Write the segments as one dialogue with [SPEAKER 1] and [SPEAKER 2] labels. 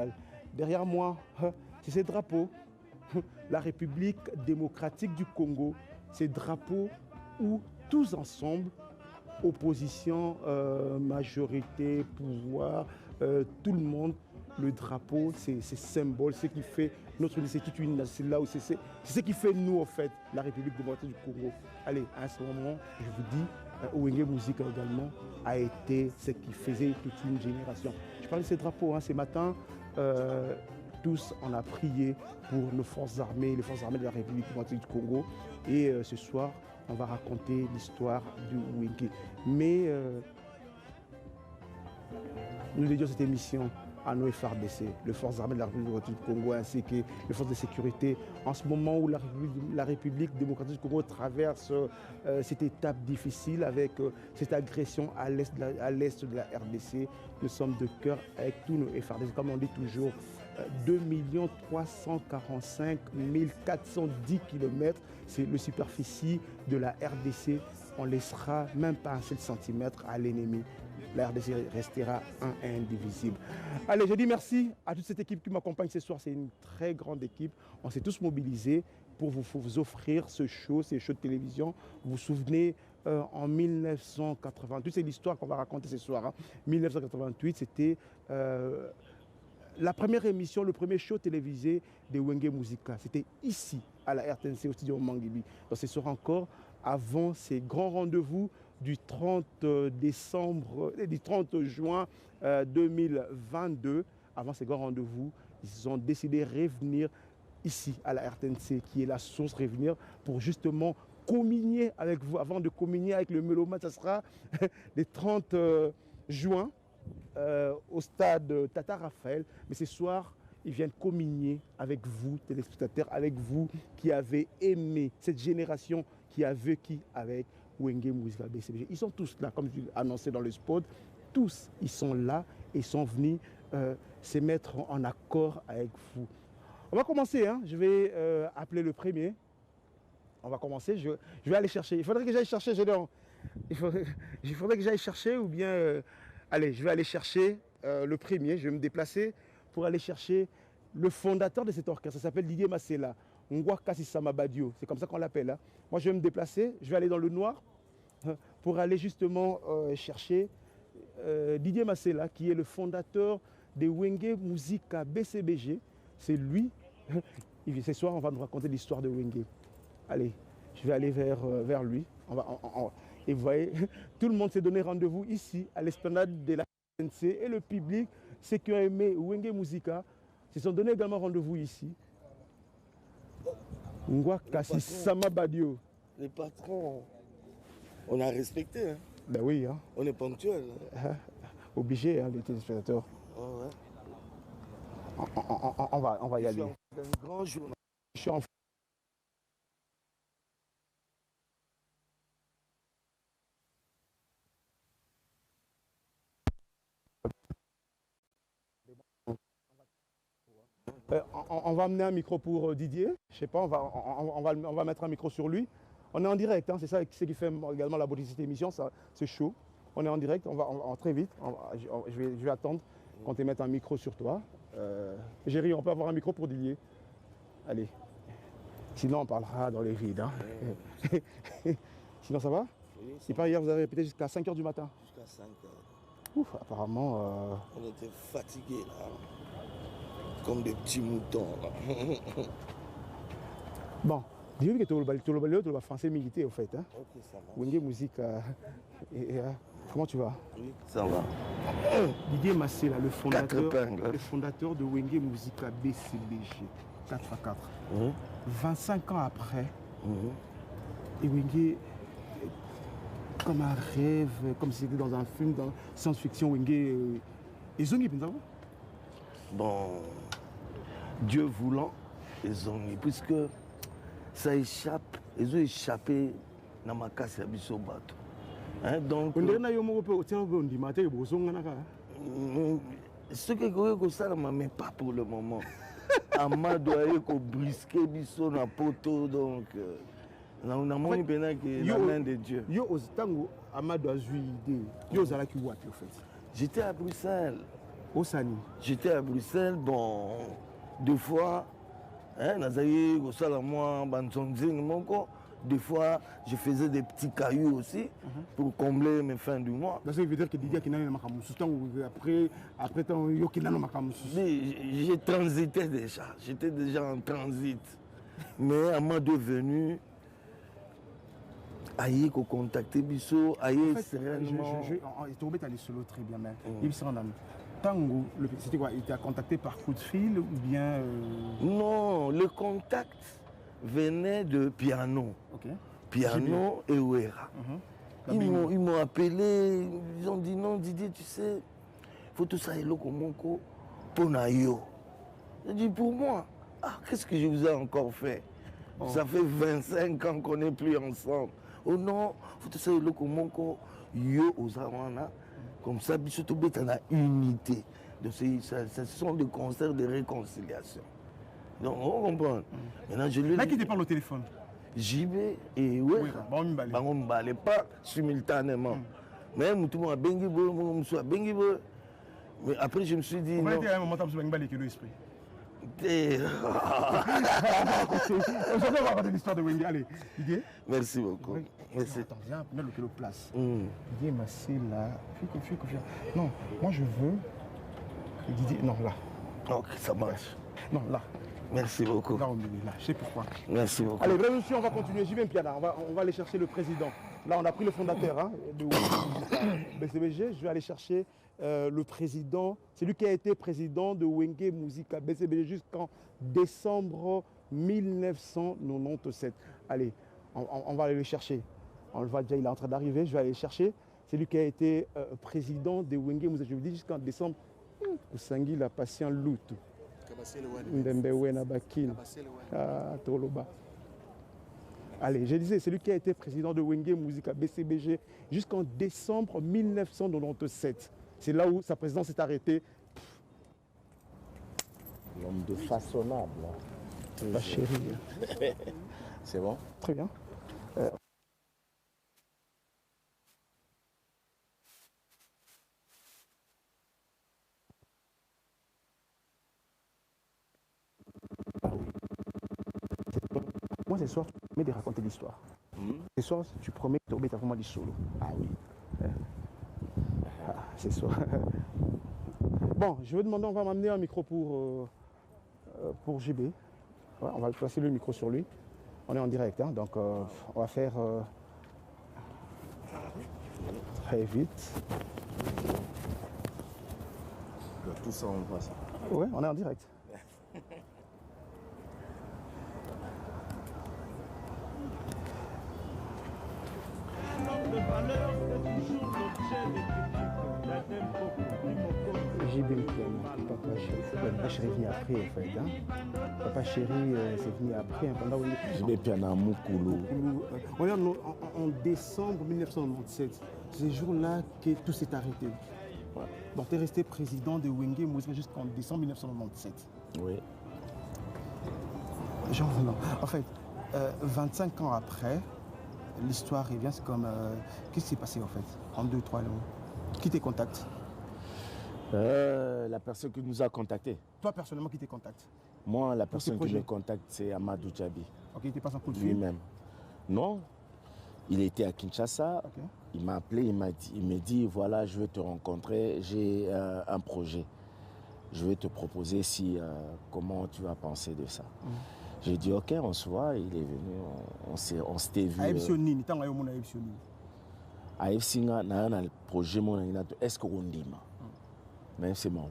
[SPEAKER 1] Sénégal. Derrière moi, c'est ces drapeaux. La République démocratique du Congo, ces drapeaux où tous ensemble, opposition, majorité, pouvoir, tout le monde, le drapeau, c'est symbole, c'est ce qui fait notre unité, c'est là où c'est ce qui fait nous, en fait, la République démocratique du Congo. Allez, à ce moment, je vous dis, Wenge Musica également a été ce qui faisait toute une génération. Je parle de ces drapeaux, hein, ce matin, tous on a prié pour nos forces armées, les forces armées de la République démocratique du Congo. Et ce soir, on va raconter l'histoire du Wenge. Mais nous dédions cette émission à nos FARDC, les forces armées de la République démocratique du Congo, ainsi que les forces de sécurité. En ce moment où la République démocratique du Congo traverse cette étape difficile avec cette agression à l'est de la RDC, nous sommes de cœur avec tous nos FARDC, comme on dit toujours, 2 345 410 km, c'est le superficie de la RDC. On laissera même pas un seul centimètre à l'ennemi. La RDC restera indivisible. Allez, je dis merci à toute cette équipe qui m'accompagne ce soir. C'est une très grande équipe. On s'est tous mobilisés pour vous offrir ce show, ces shows de télévision. Vous vous souvenez, en 1988, c'est l'histoire qu'on va raconter ce soir. Hein. 1988, c'était la première émission, le premier show télévisé de Wenge Musica. C'était ici, à la RTNC, au studio Manguibi. Donc ce soir encore, avant ces grands rendez-vous du 30 juin 2022, avant ces grands rendez-vous, ils ont décidé de revenir ici à la RTNC, qui est la source, revenir pour justement communier avec vous. Avant de communier avec le mélomane, ça sera le 30 juin au stade Tata Raphaël. Mais ce soir, ils viennent communier avec vous, téléspectateurs, avec vous qui avez aimé cette génération qui a vécu avec Wenge Musica BCBG. Ils sont tous là, comme je l'ai annoncé dans le spot. Tous, ils sont là et sont venus se mettre en accord avec vous. On va commencer, hein. Je vais appeler le premier. On va commencer, je vais aller chercher. Il faudrait que j'aille chercher, il faudrait que j'aille chercher ou bien... allez, je vais aller chercher le premier. Je vais me déplacer pour aller chercher le fondateur de cet orchestre. Ça s'appelle Didier Massela. Ngwa Kasisama Badio, c'est comme ça qu'on l'appelle. Hein. Moi, je vais me déplacer, je vais aller dans le noir pour aller justement chercher Didier Massela, qui est le fondateur de Wenge Musica BCBG. C'est lui. Ce soir, on va nous raconter l'histoire de Wenge. Allez, je vais aller vers lui. Et vous voyez, tout le monde s'est donné rendez-vous ici, à l'esplanade de la RTNC. Et le public, ceux qui ont aimé Wenge Musica, se sont donné également rendez-vous ici. Ngwa Kasisama Badio.
[SPEAKER 2] Les patrons, on a respecté. Hein.
[SPEAKER 1] Ben oui. Hein.
[SPEAKER 2] On est ponctuel. Hein.
[SPEAKER 1] Obligé, hein, les téléspectateurs.
[SPEAKER 2] Oh, ouais.
[SPEAKER 1] On va y aller.
[SPEAKER 2] C'est un grand jour.
[SPEAKER 1] Je suis en... on va amener un micro pour Didier. Je sais pas, on va mettre un micro sur lui. On est en direct, hein, c'est ça ce qui fait également la beauté de cette émission, c'est chaud. On est en direct, on va très vite. Je vais attendre qu'on te mette un micro sur toi. Géry, on peut avoir un micro pour Didier. Allez. Sinon, on parlera dans les vides. Hein. Sinon, ça va? Oui. C'est pas hier, vous avez répété jusqu'à 5 h du matin?
[SPEAKER 2] Jusqu'à 5 h.
[SPEAKER 1] Ouf, apparemment...
[SPEAKER 2] On était fatigués, là. Comme des petits moutons, là.
[SPEAKER 1] Bon, dis-moi que tu es français militaire, au fait. Hein?
[SPEAKER 2] Ok, ça va.
[SPEAKER 1] Wenge Musica. Comment tu vas?
[SPEAKER 2] Oui, ça va.
[SPEAKER 1] Didier Massela, le fondateur de Wenge Musica BCBG, 4 à 4. 25 ans après, et Wenge, comme un rêve, comme si c'était dans un film, dans science-fiction, Wenge. Ils ont dit,
[SPEAKER 2] bon, Dieu voulant, ils ont mis, puisque ça échappe, ils ont échappé dans ma casse à Bissobato. Hein, donc, ce que ça mais pas pour le moment. Amadou a brisqué Bisso na poto, donc on a moins bien que la main de Dieu.
[SPEAKER 1] Yo aux tango Amadou a eu idée. Yo zala qui voit en fait.
[SPEAKER 2] J'étais à Bruxelles.
[SPEAKER 1] Au Sani.
[SPEAKER 2] J'étais à Bruxelles, bon, 2 fois. Nazaï, au Salamoi, Banzonzing, des fois, je faisais des petits cailloux aussi pour combler mes fins du mois.
[SPEAKER 1] Ça veut dire que Didier qui n'a pas après ton yoki n'a pas
[SPEAKER 2] j'ai transité déjà, j'étais déjà en transit. Mais à moi devenu, aïe, qu'on contactait Bissot, aïe, sereinement.
[SPEAKER 1] Il tombé à solo très bien, mais il s'en a. Tango, c'était quoi? Il t'a contacté par coup de fil ou bien
[SPEAKER 2] Non, le contact venait de Piano. Piano et Ouera. Ils m'ont appelé, ils ont dit non, Didier, tu sais, il faut tout ça et l'eau pour Nayo. J'ai dit pour moi, qu'est-ce que je vous ai encore fait? Ça fait 25 ans qu'on n'est plus ensemble. Oh non, il faut tout ça et l'eau yo aux Awana. Comme ça, surtout dans la unité. Ce sont des concerts de réconciliation. Donc, on comprend. Maintenant, je lui
[SPEAKER 1] dis. Qui te parle au téléphone?
[SPEAKER 2] JB et ouais. On ne parlait pas simultanément. Mais tout le monde a bengibo. Mais après, je me suis dit.
[SPEAKER 1] On va dire à un moment, tu as bengibo avec l'esprit. On va raconter l'histoire de Wendy. Allez, Didier.
[SPEAKER 2] Merci beaucoup. Merci.
[SPEAKER 1] Attends, viens, mets le place. Didier Massé là. Non, moi je veux. Didier, non, là.
[SPEAKER 2] Ok, ça marche.
[SPEAKER 1] Non, là.
[SPEAKER 2] Merci beaucoup.
[SPEAKER 1] Là, au milieu, là. Je sais pourquoi.
[SPEAKER 2] Merci beaucoup.
[SPEAKER 1] Allez, mesdames et messieurs, on va continuer. J'y vais, Piana. On va aller chercher le président. Là, on a pris le fondateur de BCBG. Je vais aller chercher le président. C'est lui qui a été président de Wenge Musica BCBG jusqu'en décembre 1997. Allez, on va aller le chercher. On le voit déjà, il est en train d'arriver. Je vais aller le chercher. C'est lui qui a été président de Wenge Musica. Je vous dis jusqu'en décembre. Sangui la patient Loutou. Allez, je disais, c'est lui qui a été président de Wenge Musica BCBG jusqu'en décembre 1997. C'est là où sa présidence s'est arrêtée.
[SPEAKER 2] L'homme de façonnable.
[SPEAKER 1] Ma chérie.
[SPEAKER 2] C'est bon?
[SPEAKER 1] Très bien. Moi, ce soir, tu promets de raconter l'histoire. Ce soir, tu promets que tu as vraiment du solo.
[SPEAKER 2] Ah oui.
[SPEAKER 1] C'est ça. Bon, je vais demander, on va m'amener un micro pour JB. Ouais, on va placer le micro sur lui. On est en direct, hein, donc on va faire très vite.
[SPEAKER 2] Tout ça, on voit ça.
[SPEAKER 1] Ouais, on est en direct. JB, papa chéri venu après, en fait. Hein? Papa chéri, c'est venu après.
[SPEAKER 2] JB Piana Moukoulou.
[SPEAKER 1] On est en décembre 1997. C'est ce jour-là que tout s'est arrêté. Ouais. Donc, tu es resté président de Wenge Musica jusqu'en décembre 1997.
[SPEAKER 2] Oui.
[SPEAKER 1] Genre, non. En fait, 25 ans après, l'histoire revient, c'est comme... qu'est-ce qui s'est passé en fait? En 2-3 ans. Qui te contacte?
[SPEAKER 2] La personne qui nous a contactés.
[SPEAKER 1] Toi personnellement, qui te contacte?
[SPEAKER 2] Moi, la personne qui me contacte, c'est Amadou Djabi.
[SPEAKER 1] Ok, il te passe un coup de fil?
[SPEAKER 2] Lui-même. Non. Il était à Kinshasa. Okay. Il m'a appelé, il me dit, voilà, je veux te rencontrer, j'ai un projet. Je vais te proposer comment tu vas penser de ça. J'ai dit, ok, on se voit. Il est venu, on s'était vu. À Efsinga, il y a un projet, est-ce qu'on dit? Mais c'est bon.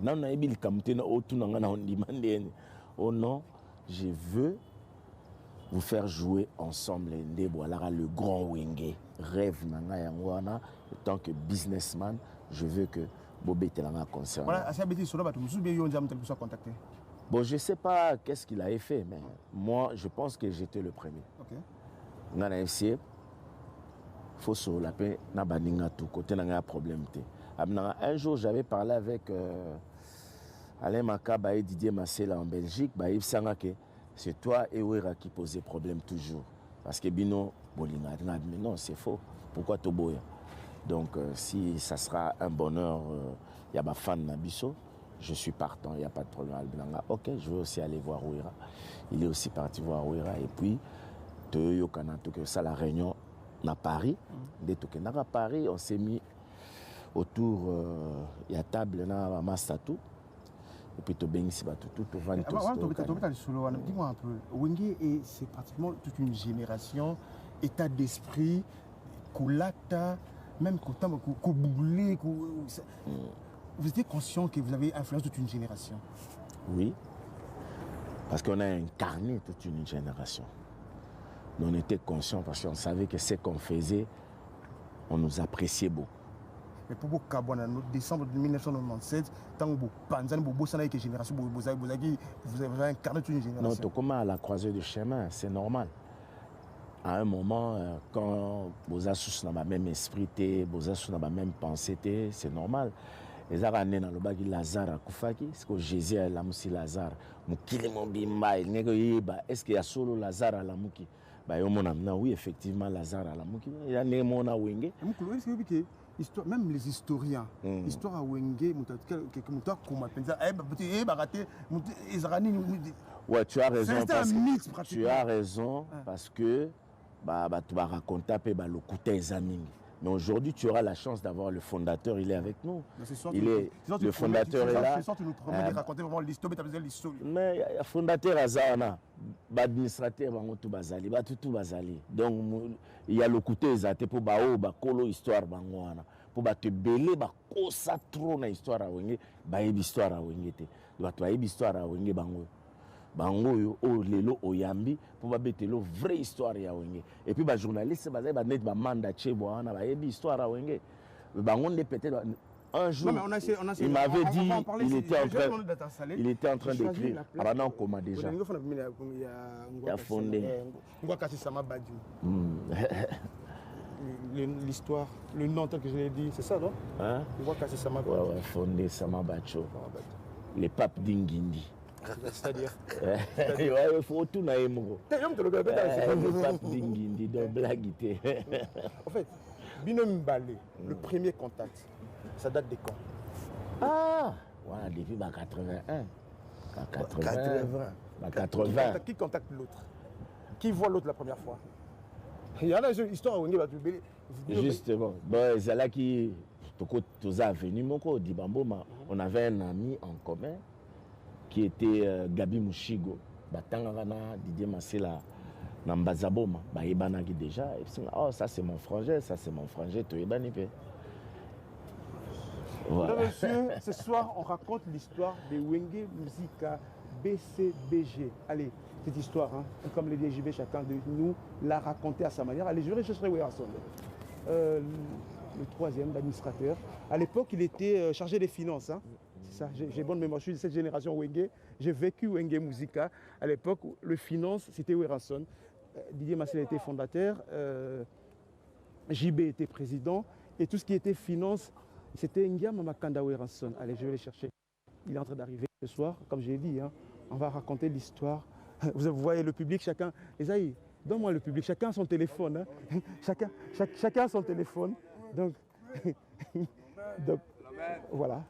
[SPEAKER 2] Oh non, je veux vous faire jouer ensemble. Voilà le grand Wenge. Rêve, en tant que businessman, je veux que Bobé Telanga concerne. Bon, je ne sais pas qu'est-ce qu'il avait fait, mais moi, je pense que j'étais le premier. On a essayé. Il faut se laper, n'a pas de côté, n'a pas de problème. Un jour, j'avais parlé avec Alain Makaba et Didier Massé en Belgique. C'est toi et Ouera qui posez problème toujours. Parce que Bino, mais non, c'est faux. Pourquoi Toboya? Donc, si ça sera un bonheur, il y a des fans Nabiso,
[SPEAKER 3] je suis partant, il n'y a pas de problème. Albinanga, ok, je veux aussi aller voir Ouira. Il est aussi parti voir Ouira. Et puis, ça, la réunion à Paris. Dès que à Paris, on s'est mis autour, il y a table, à Mastatou. Et puis,
[SPEAKER 1] dis-moi un peu, Wenge, c'est pratiquement toute une génération, état d'esprit, Koulata, même Koboulé. Vous étiez conscient que vous avez influencé toute une génération?
[SPEAKER 3] Oui, parce qu'on a incarné toute une génération. On était conscients parce qu'on savait que ce qu'on faisait, on nous appréciait beaucoup.
[SPEAKER 1] Mais pour beaucoup en décembre 1997, tant que vous avez une génération, vous avez incarné toute une génération.
[SPEAKER 3] Non, comme à la croisée du chemin, c'est normal. À un moment, quand vous avez le même esprit, vous avez la même pensée, c'est normal. Les Arabes dans le bas de Lazare à Koufaki, c'est que Jésus a la moussi Lazare. Est-ce qu'il y a solo Lazare à la mouki? Oui, effectivement, Lazare à la mouki. Il y a des gens qui
[SPEAKER 1] même les historiens, l'histoire à Wenge,
[SPEAKER 3] ouais, tu as raison. Tu as raison parce que tu vas raconter le côté examiné. Mais aujourd'hui, tu auras la chance d'avoir le fondateur, il est avec nous. Le fondateur est là.
[SPEAKER 1] Tu nous promets de raconter vraiment l'histoire, mais tu as besoin de l'histoire.
[SPEAKER 3] Mais le fondateur Azana, l'administrateur, tout bazali. Donc, il y a le côté exaté pour la histoire. Pour te belé, ça trop dans l'histoire à Wenge, l'histoire à Wenge. Tu as l'histoire à Wenge, bango o lelo oyambi pour ba betelo vraie histoire ya Wenge. Et puis ba journaliste ba net ba manda chebo na ba yebi histoire ya Wenge. Bango ne peut-être un jour
[SPEAKER 1] non, mais
[SPEAKER 3] il m'avait dit il était en train d'écrire avant comment déjà il a fondé
[SPEAKER 1] l'histoire, le nom tel que je l'ai dit, c'est ça, non?
[SPEAKER 3] Hein? Ouais, fondé Samabacho. Les papes d'Ingindi.
[SPEAKER 1] C'est-à-dire
[SPEAKER 3] il faut tout naïr. Le pape d'Ingindi, de blague.
[SPEAKER 1] En fait, Binom Balé, le premier contact, ça date de quand?
[SPEAKER 3] Ah, voilà, depuis 81. 80.
[SPEAKER 1] Qui contacte l'autre? Qui voit l'autre la première fois? Il y a une histoire où
[SPEAKER 3] justement, Zalaki, on avait un ami en commun qui était Gabi Mouchigo. Didier Massela, Nambazaboma, déjà. Oh, ça c'est mon frangin, tu es banipé.
[SPEAKER 1] Voilà. Monsieur, ce soir, on raconte l'histoire de Wenge Musica BCBG. Allez, cette histoire, hein, comme les DJB, chacun de nous l'a raconté à sa manière. Allez, je rechercherai Werson. Le troisième, l'administrateur. À l'époque, il était chargé des finances. Hein. C'est ça, j'ai bonne mémoire. Je suis de cette génération Wenge. J'ai vécu Wenge Musica. À l'époque, le finance, c'était Werson. Didier Massel était fondateur. JB était président. Et tout ce qui était finance, c'était Ndiama Makanda Werson. Allez, je vais les chercher. Il est en train d'arriver ce soir. Comme j'ai dit, hein, on va raconter l'histoire. Vous voyez le public, chacun. Les aïe, donne-moi le public, chacun a son téléphone. Hein. Chacun a son téléphone. Donc, voilà.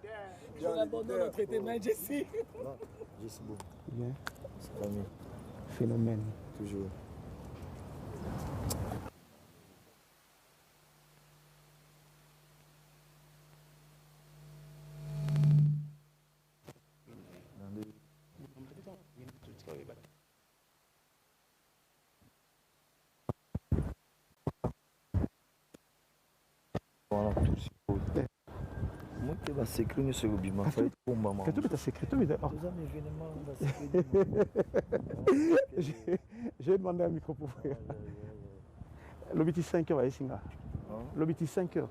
[SPEAKER 4] Je abandonne notre été main, Jessie.
[SPEAKER 2] Non, Jessie Beau.
[SPEAKER 1] Bien.
[SPEAKER 2] C'est pas mieux.
[SPEAKER 1] Phénomène.
[SPEAKER 2] Toujours. Moi qui va s'écrire sur le bima, fait pour maman.
[SPEAKER 1] Que tout est secret, tout est. J'ai demandé un micro pour vous. L'obiti 5 heures, ici. L'obiti 5 heures.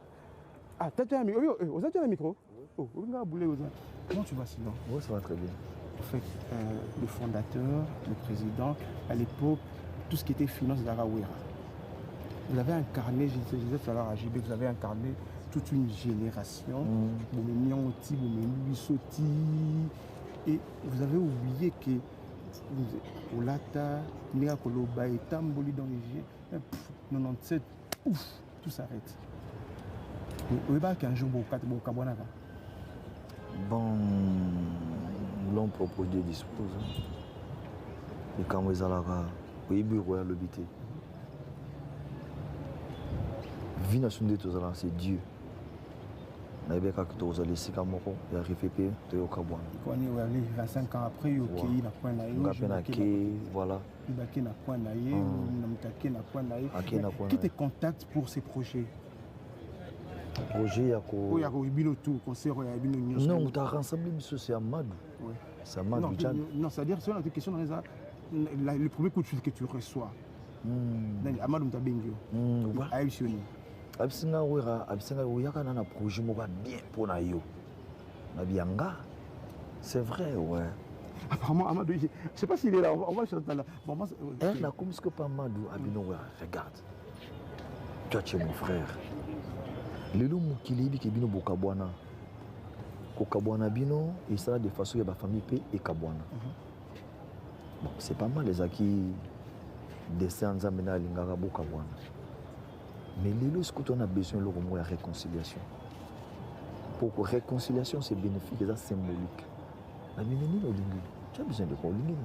[SPEAKER 1] Ah, t'as un micro? Vous avez un micro? Oh, comment tu vas sinon?
[SPEAKER 2] Oui, ça va très bien.
[SPEAKER 1] En fait, le fondateur, le président, à l'époque, tout ce qui était finance d'Arawera. Vous avez incarné, je disais tout à l'heure à JB, vous avez incarné toute une génération. Et vous avez oublié que Olata, Néa Koloba et Tamboli dans les 97, ouf, tout s'arrête. Vous voyez pas qu'un jour, vous avez
[SPEAKER 5] Bon, l'on propose des disposes. Et quand vous allez là, oui, bureau à l'habité. Vie nationale de tous c'est Dieu. Na bien quand tu as laissé comme moko, il a refait tu es au Cabouan.
[SPEAKER 1] Quand on est 25 ans après, il y a un point là.
[SPEAKER 5] Voilà.
[SPEAKER 1] Il y a un point là. Qui te contacte pour ces projets?
[SPEAKER 5] Projet, il y a quoi?
[SPEAKER 1] Il y a tout, concert, il y a
[SPEAKER 5] non, tu as rassemblé, c'est Amadou. C'est Amadou.
[SPEAKER 1] Non, c'est-à-dire, c'est une question, le premier coup de fil que tu reçois. Amadou Mtabengio. A émissionné.
[SPEAKER 5] Absinga oyaka na projet moko bien pour na yo. Na bianga. C'est vrai, ouais.
[SPEAKER 1] Apparemment, Amadou, je ne sais pas s'il est là, on va chercher là. Bon, moi,
[SPEAKER 5] là, comme ce que pas Amadou, Abino, regarde. Toi, tu es mon frère. Lelo mukili ki bino bokabwana. Ko kabwana bino, et ça de façon que la famille paie et kabwana. Bon, c'est pas mal les acquis descend zamena lingara bokabwana. Mais lelo ce qu'on a besoin de la réconciliation. Pour que réconciliation c'est bénéfique, c'est symbolique. La minini olingi, tu as besoin de quoi olingi?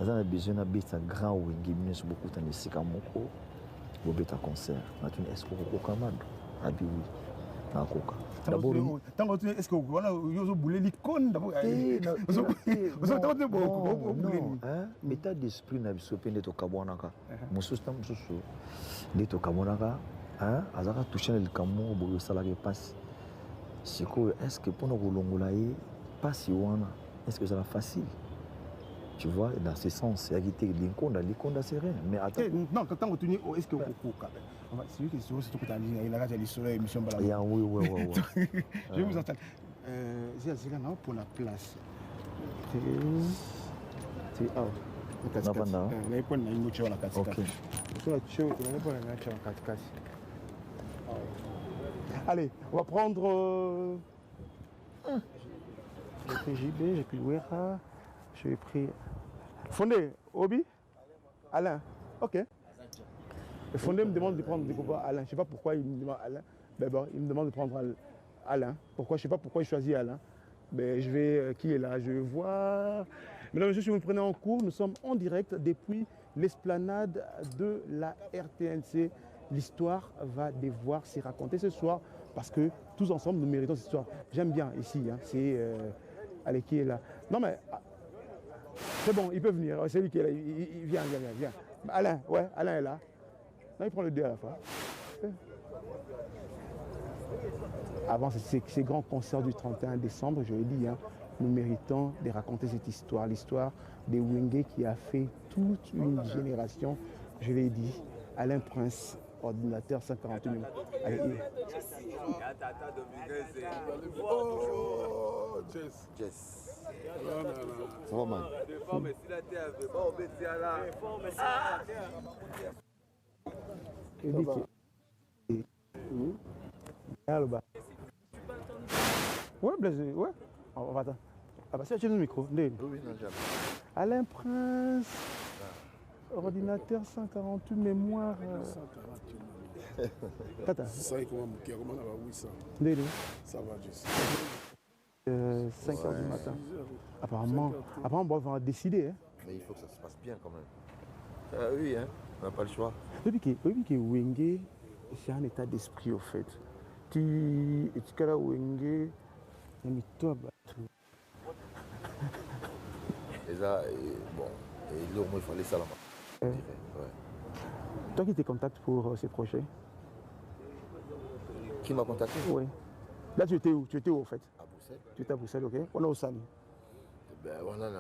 [SPEAKER 5] On a besoin de bêta grand wingi, bien sûr beaucoup de sikamoko, ou bêta concert. Maintenant est-ce qu'on peut commander? Ah oui, nakoka.
[SPEAKER 1] D'abord, est-ce que vous avez boulé l'icône d'abord?
[SPEAKER 5] L'état d'esprit n'a pas été au Kabouanaka. Mon système, c'est au Kabouanaka. Azara touché le Kamou, le salarié passe. C'est que, est-ce que pour nous, l'ongolaï, passe, est-ce que ça va facile? Tu vois, dans ce sens, il y a quitté l'icône, c'est rien. Mais attends.
[SPEAKER 1] Non, quand on continue, est-ce que vous c'est lui qui se trouve à il a dit sur l'émission Balaba.
[SPEAKER 5] Oui.
[SPEAKER 1] Je vous entends. C'est là pour la place. C'est allez, on va prendre. J'ai pris JB, j'ai pris Ouera, j'ai pris. Fondé, Obi, Alain. Ok. Le Fondé me demande de prendre Alain. Je ne sais pas pourquoi il me demande Alain. Mais bon, il me demande de prendre Alain. Pourquoi? Je ne sais pas pourquoi il choisit Alain. Mais je vais. Qui est là? Je vais voir. Mesdames et messieurs, si vous me prenez en cours, nous sommes en direct depuis l'esplanade de la RTNC. L'histoire va devoir s'y raconter ce soir parce que tous ensemble nous méritons cette histoire. J'aime bien ici. C'est. Allez, qui est là? Non, mais. C'est bon, il peut venir. C'est lui qui est là. Il vient. Alain, ouais, Alain est là. Non, il prend le 2 à la fois. Avant ces grands concerts du 31 décembre, je l'ai dit, nous méritons de raconter cette histoire, l'histoire des Wenge qui a fait toute une génération. Je l'ai dit, Alain Prince, ordinateur 148 000. Allez,
[SPEAKER 5] Jess. Roman.
[SPEAKER 1] Ouais, Blaise, ouais. On va attendre. Ah bah c'est le micro.
[SPEAKER 5] Oui,
[SPEAKER 1] Alain Prince, ordinateur 148 mémoire.
[SPEAKER 6] 148. Ça, il commence à 800. Ça va, Jess.
[SPEAKER 1] 5 h du matin. Apparemment, on va décider. Hein.
[SPEAKER 5] Mais il faut que ça se passe bien quand même. Oui, on n'a pas le choix.
[SPEAKER 1] Depuis que Wenge, c'est un état d'esprit au fait. Tu es là, Wenge, et toi,
[SPEAKER 5] Et ça, bon, et là, il fallait ça là-bas.
[SPEAKER 1] Toi qui te contactes pour ces projets?
[SPEAKER 5] Qui m'a contacté?
[SPEAKER 1] Oui. Là, tu étais où? Tu étais où, au fait?
[SPEAKER 5] À Bruxelles.
[SPEAKER 1] Tu étais à Bruxelles, ok. On est au Sani.
[SPEAKER 5] Ben, on a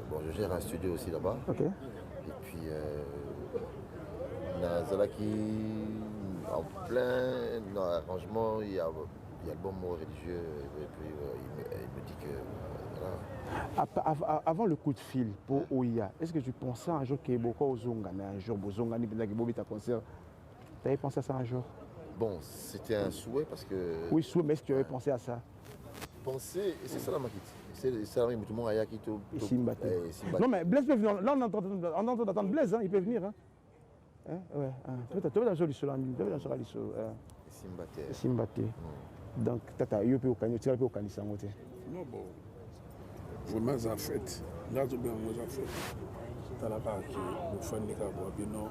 [SPEAKER 5] bon, je gère un studio aussi là-bas.
[SPEAKER 1] Ok.
[SPEAKER 5] Et puis, Nazalaki, en plein arrangement, il y a le bon mot religieux. Et puis, il me dit que. Voilà.
[SPEAKER 1] Avant le coup de fil pour OIA, est-ce que tu pensais un jour qu'il y ait beaucoup aux Zongani, un jour, Bozongani, peut-être que concert? Tu avais pensé à ça un jour?
[SPEAKER 5] Bon, c'était un souhait parce que.
[SPEAKER 1] Oui, souhait, mais est-ce que tu avais pensé à ça?
[SPEAKER 5] Penser, et c'est ça la maquette. C'est ça, tout le monde a qui
[SPEAKER 1] ici, non, mais Blaise peut venir. Là, on entend d'attendre Blaise, il peut venir. Ouais, tu veux dans le sol, Simbate. Donc, tata, yo pe okani, tu peux okani sango te.
[SPEAKER 6] Non, bon. Vraiment, ça fait. Là, je bien, moi, ça fait. T'as la part qui nous fait des cas, bien non,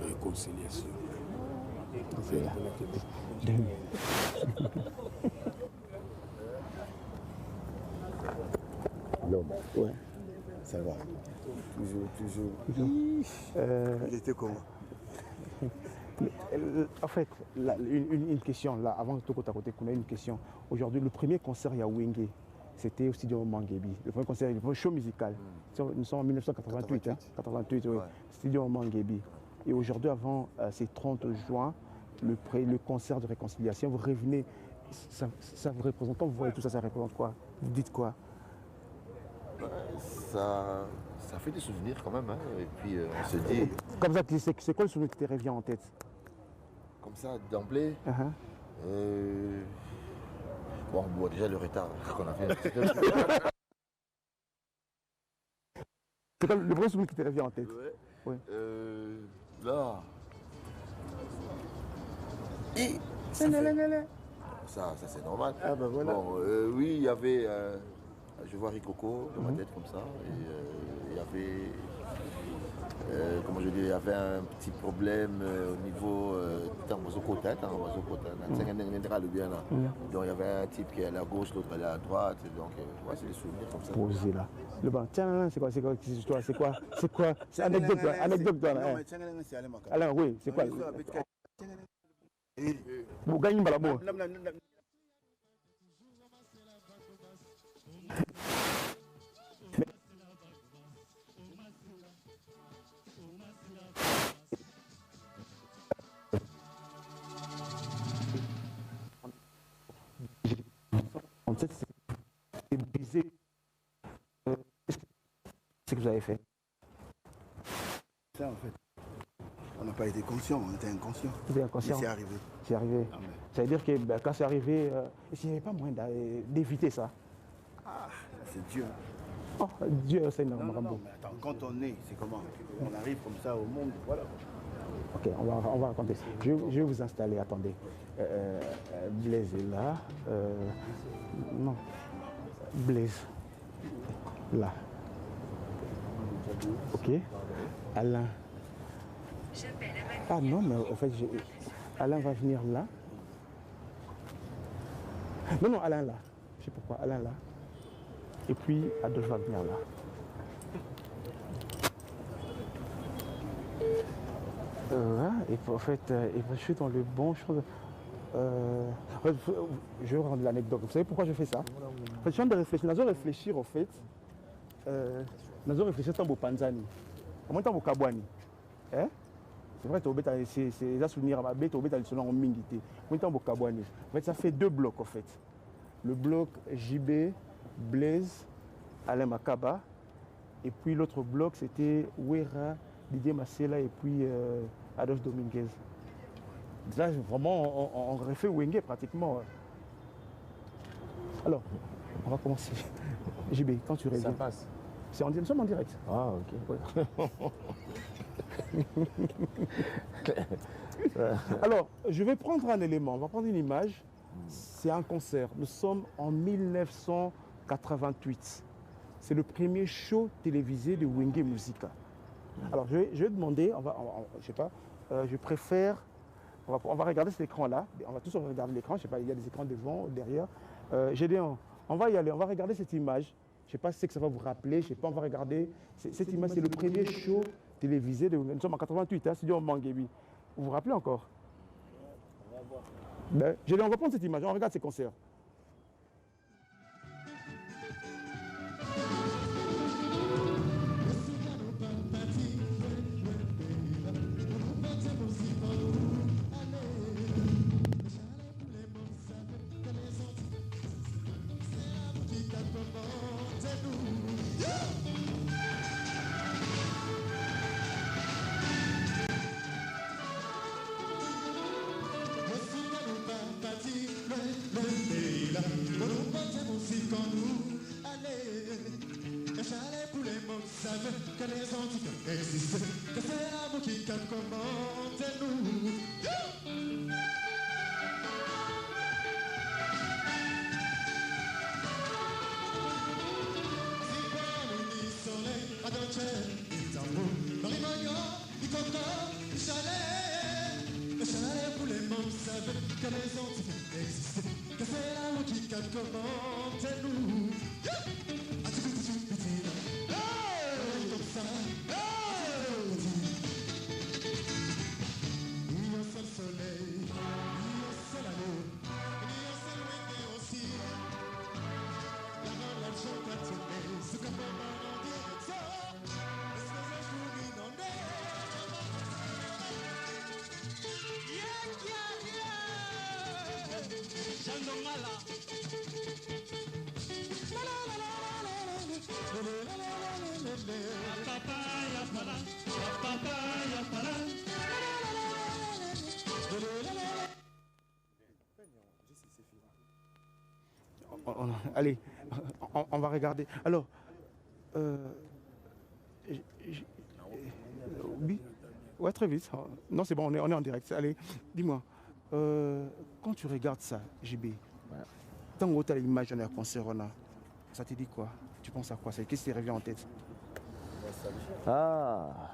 [SPEAKER 6] réconciliation.
[SPEAKER 1] C'est là.
[SPEAKER 5] L'homme,
[SPEAKER 1] Ouais.
[SPEAKER 5] ça va. Toujours. Il était comment?
[SPEAKER 1] En fait, une question là, avant que tu côté, qu'on a une question. Aujourd'hui, le premier concert à Wenge, c'était au studio Mangebi. Le premier concert, le premier show musical. Nous sommes en 1988, 88, oui.
[SPEAKER 5] Ouais.
[SPEAKER 1] Studio Mangebi. Et aujourd'hui, avant ces 30 juin, le concert de réconciliation, vous revenez, ça vous représente, quand vous voyez tout ça, ça représente quoi? Vous dites quoi?
[SPEAKER 5] Ça fait des souvenirs quand même, hein. Et puis on se dit...
[SPEAKER 1] Comme ça, c'est quoi le souvenir qui te revient en tête?
[SPEAKER 5] Comme ça, d'emblée, bon, déjà le retard qu'on a fait.
[SPEAKER 1] C'est quoi le vrai souvenir qui te revient en tête?
[SPEAKER 5] Ouais.
[SPEAKER 1] Ouais.
[SPEAKER 5] Là... Ça c'est normal.
[SPEAKER 1] Ah ben voilà.
[SPEAKER 5] Bon, oui, il y avait... je vois Rikoko dans ma tête comme ça. Et il y avait... comment je dis, il y avait un petit problème au niveau donc il y avait un type qui allait à gauche, l'autre allait à droite, donc ouais, c'est des souvenirs comme ça.
[SPEAKER 1] Posé là. Le banc, tiens, c'est quoi cette histoire? C'est quoi? C'est anecdote là. Anecdote là. Alain, oui, c'est quoi? Vous gagnez pas la mort. C'est brisé. C'est que vous avez fait.
[SPEAKER 7] Ça en fait. On n'a pas été conscient, on était inconscient.
[SPEAKER 1] Vous êtes inconscient.
[SPEAKER 7] Mais c'est arrivé.
[SPEAKER 1] C'est arrivé.
[SPEAKER 7] Ah,
[SPEAKER 1] Ça veut dire que quand c'est arrivé, il n'y avait pas moyen d'éviter ça.
[SPEAKER 7] Ah, c'est Dieu.
[SPEAKER 1] Oh, Dieu, c'est
[SPEAKER 7] Non,
[SPEAKER 1] énorme.
[SPEAKER 7] mais attends, quand on est, c'est comment? On arrive comme ça au monde, voilà.
[SPEAKER 1] Ok, on va raconter. Je vais vous installer, attendez. Blaise est là. Non. Blaise. Là. Ok. Alain. Ah non, mais en fait, Alain va venir là. Non, Alain là. Je sais pourquoi. Alain là. Et puis Adolphe va venir là. Et en fait, je suis dans le bon chose. Je vais vous rendre l'anecdote. Vous savez pourquoi je fais ça? En fait, je suis en train de réfléchir. Nazo réfléchir, en fait. Nazo réfléchir dans le Panzani. Comment dans le Kabwani? Hein? C'est vrai, c'est un souvenir à ma bête, tu as en mingité. Comment dans le Kabwani? En fait, ça fait deux blocs, en fait. Le bloc JB, Blaise, Alain Makaba. Et puis l'autre bloc, c'était Wera, Didier Massela et puis Adolphe Dominguez. Là, vraiment, on refait Wenge pratiquement. Alors, on va commencer. JB, quand tu reviens.
[SPEAKER 3] Ça passe.
[SPEAKER 1] Nous sommes en direct.
[SPEAKER 3] Ah, ok.
[SPEAKER 1] Ouais. Alors, je vais prendre un élément, on va prendre une image. C'est un concert. Nous sommes en 1988. C'est le premier show télévisé de Wenge Musica. Alors, je vais demander, je sais pas, je préfère, on va regarder cet écran-là. On va tous regarder l'écran, je sais pas, il y a des écrans devant, derrière. Gédéon, on va y aller, on va regarder cette image. Je sais pas si ça va vous rappeler, je sais pas, on va regarder. Cette image, c'est le premier show télévisé de Wenge. Nous sommes en 88, studio Mangebi. Vous vous rappelez encore? On va voir. Gédéon, on va prendre cette image, on regarde ces concerts.
[SPEAKER 8] Que les antiques existent, que c'est l'amour qui commande nous. Le chalet pour les membres savaient que les entités existaient. Que c'est la route qui commente nous. Comme ça. Il y a un seul soleil, il y a un seul amour, il y a un seul week-end aussi. La l'argent qu'a tourné, ce qu'on peut m'en dire ça. Est-ce que ça joue non
[SPEAKER 1] Allez, on va regarder. Alors, oui, ouais, très vite. Non, c'est bon, on est en direct. Allez, dis-moi, quand tu regardes ça, JB, tant que tu as l'image de la concert, ça te dit quoi? Tu penses à quoi? Qu'est-ce qui te revient en tête?
[SPEAKER 3] Ah,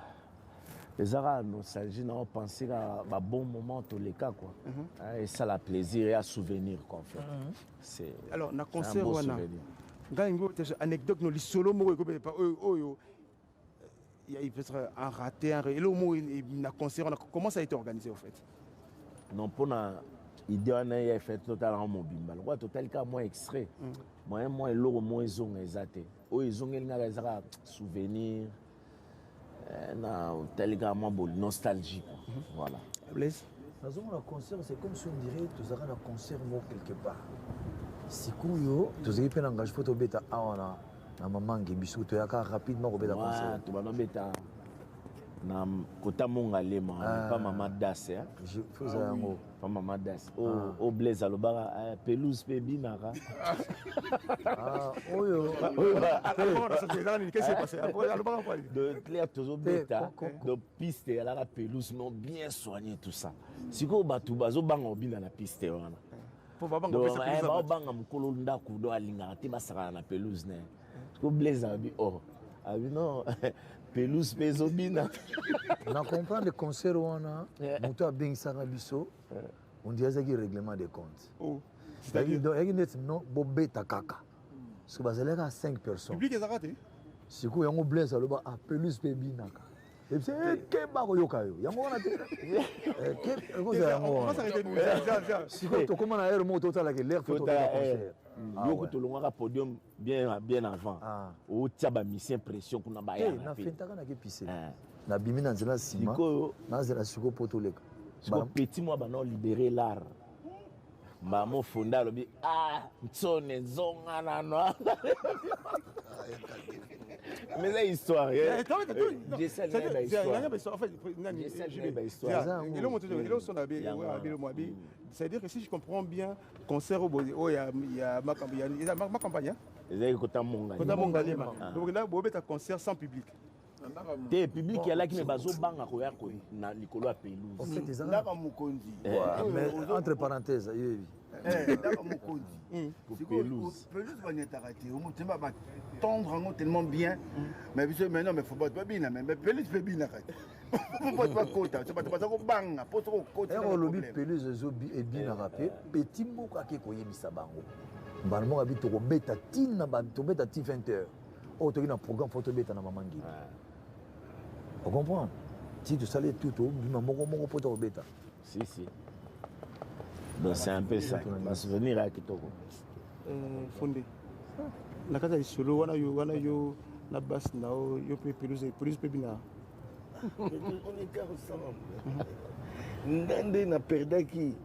[SPEAKER 3] les Arabes, nostalgie, on pense à un bon moment tous les cas, quoi. Et ça, la plaisir et à souvenir, quoi, en fait. C'est
[SPEAKER 1] alors, na
[SPEAKER 3] un
[SPEAKER 1] concert,
[SPEAKER 3] beau
[SPEAKER 1] on a
[SPEAKER 3] souvenir.
[SPEAKER 1] une anecdote, il y a peut-être un raté, et le mot, na concert, comment ça a été organisé, en fait?
[SPEAKER 3] Non, pour la idée, on a fait totalement mobile. Le total cas, moins extrait. Moi, l'eau, moins ils ont exaté. Ils ont des souvenirs. Tel cas, moi, nostalgie. Voilà.
[SPEAKER 1] Blaise?
[SPEAKER 5] Dans un concert, c'est comme si on dirait que tu as un concert quelque part. Si tu as un engagement photo bêta à maman qui bisou, tu as rapidement un concert.
[SPEAKER 3] Tu vas bêta. Na kota mongale pas maman das hein.
[SPEAKER 5] Je faisais un mot.
[SPEAKER 3] Pas maman das. Au Blaise alobara pelouse pe binara.
[SPEAKER 5] Ah, oyo.
[SPEAKER 1] Qu'est-ce qui s'est passé?
[SPEAKER 3] De clair toujours bêta. De piste à la pelouse non bien soigné tout ça. Si ko batu bazo banga obina na piste wana.
[SPEAKER 1] Pour banga
[SPEAKER 3] pelouse. Ba banga mukolo ndaku do alinga te basaka na pelouse ne. Ko Blaise abi abi non. Pelouse Pezobina.
[SPEAKER 5] On comprend le concert où on a, bien Sarabiso, on dit qu'il y a un règlement des comptes. C'est-à-dire qu'il y a un bobé takaka. Parce que vous avez 5 personnes.
[SPEAKER 1] Le public est raté.
[SPEAKER 5] Si vous avez un blesse, vous avez Pelouse Pebina. Et puis, qu'est-ce que vous avez si vous comment on a un mot total avec l'air photo de concert.
[SPEAKER 3] Yoko to longa podium bien avant. O tiaba mission pression kuna ba ya.
[SPEAKER 5] Na fentaka na ke pisse. Na bimi na nzela sima. Na nzela siko poto leka.
[SPEAKER 3] Ba petit moi ba non libérer l'art. Ba mo fonda lobi tsone zonga na no. Mais c'est histoire. C'est
[SPEAKER 1] c'est-à-dire que si je comprends bien, concert au il y a ma campagne. Donc là, vous avez un concert sans public.
[SPEAKER 3] Le public qui est là qui me baso banga koya ko na likolo ya pelouse.
[SPEAKER 5] En fait, des
[SPEAKER 2] Ndaka Mukonzi.
[SPEAKER 5] mais entre parenthèses,
[SPEAKER 2] Ndaka Mukonzi.
[SPEAKER 3] Pelouse.
[SPEAKER 2] Pelouse banyetaka te. Tu vas tendre tellement bien. Mais non, mais faut pas bien mais pelouse peut bien arrêter. Faut pas kota, tu vas pas banga, pour trop kota.
[SPEAKER 5] Et on lobby pelouse zobi et bien rappelé, petit mboka ke koyebisa bango. Bango abi to beta tin na ba to beta ti 20h. Oh, tu as un programme photo beta na maman Guy. Vous comprenez? Si tu salais tout, tu as un photo bêta.
[SPEAKER 3] Si. Donc c'est un peu ça. Un souvenir à Kitoko.
[SPEAKER 1] Fondé. La carte est solo, wana yo na basse na yo pelouse pebina.
[SPEAKER 2] On est ensemble. Ndande na perdaki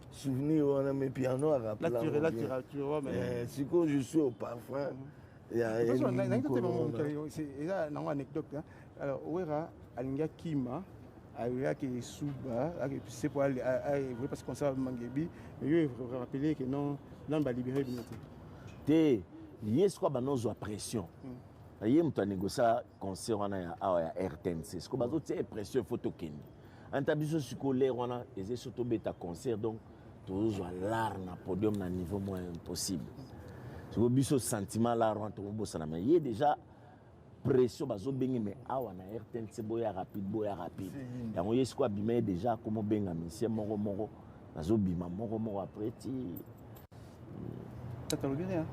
[SPEAKER 2] souvenir on a mes pianos à rappeler.
[SPEAKER 1] Là tu vois mais
[SPEAKER 2] si quand je suis au parfum il y a une
[SPEAKER 1] anecdote. Alors, Ouera, Alinga Kima, Alinga qui Souba, c'est pour aller parce qu'on s'est manguébi, mais je veux rappeler que non, on va libérer l'unité.
[SPEAKER 3] Il y a ce qu'on a pression. Il y a un négocié concert à RTNC. Ce qu'on a dit pression photo Kenya. En tabiso scolaire, on a des surtout bêta concert, donc toujours l'art na podium na niveau moins possible. Ce que biso sentiment là, il y a déjà pression bazobengi mais awa na RTNC boya rapide yango ye siko abima déjà komo benga monsieur moko bazobima moko après ti
[SPEAKER 1] tatalobi rien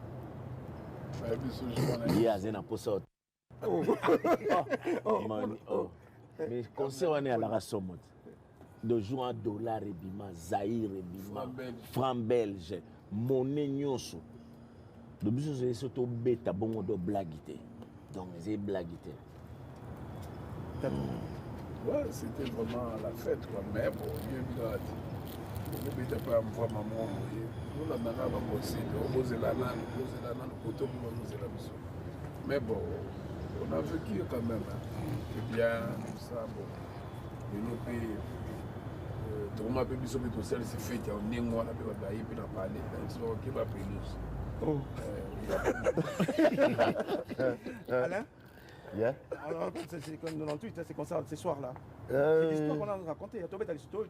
[SPEAKER 3] ye aza na posa mais concert wana alaka somo de jour $1 ebima Zaïre ebima franc belge monnaie nyonso de biso zo to beta bongo do blague te donc c'est blague te.
[SPEAKER 6] Ouais, c'était vraiment la fête quoi, mais bon, il y a on n'était pas vraiment nous la nana va bosser, on posait la nana, côté la mission. Mais bon, on a vécu quand même, c'est bien, tout ça, bon. Et nous puis tout le monde peut bien sauver tout seul, c'est fait, on est moi, on a pu bailler, puis on a parlé, donc c'est qui va payer nous.
[SPEAKER 1] Oh. Alain?
[SPEAKER 5] Yeah.
[SPEAKER 1] Alors, c'est comme 98, c'est comme ça, ce soir-là. C'est l'histoire qu'on a racontée. Tu as l'histoire.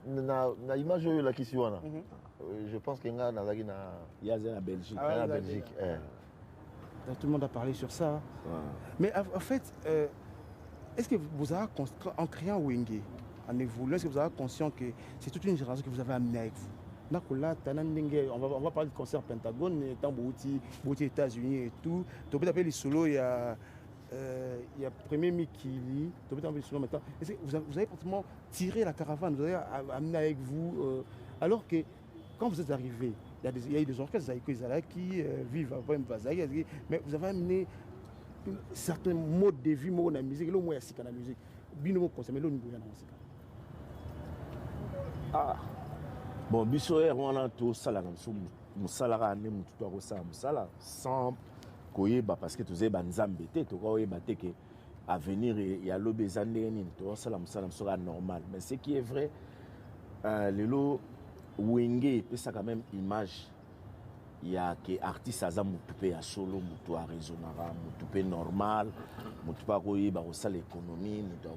[SPEAKER 5] Na image là qui suit là. Je pense qu'il y a
[SPEAKER 3] en Belgique.
[SPEAKER 5] En Belgique.
[SPEAKER 1] Tout le monde a parlé sur ça. Mais en fait, est-ce que vous avez, en créant Wenge, en évoluant, est-ce que vous avez conscience que c'est toute une génération que vous avez amenée avec vous? On va parler du concert Pentagone, tant aux États-Unis et tout. Tu peux appeler les solos, il y a Premier Mikili, tu peux appeler les solos maintenant. Vous avez pratiquement tiré la caravane, vous avez amené avec vous. Alors que quand vous êtes arrivé, il y a eu des orchestres qui vivent avant Mbazaï, mais vous avez amené certains modes de vie, dans la musique, là où il y a la musique. Binomo consommé, là où il y a la musique.
[SPEAKER 3] Ah. Bon, biso wana to sala na so musala ane mutu to ko sa musala sans koyeba parce que tozé banzambe te to koyeba te que avenir ya lobezande ni to sala musala sera normal, mais ce qui est vrai lelo Wenge peut ça quand même image il y a que artiste aza mutu pe ya solo mutu a raisonnable mutu pe normal mutu pa koyeba ko sala économie mutu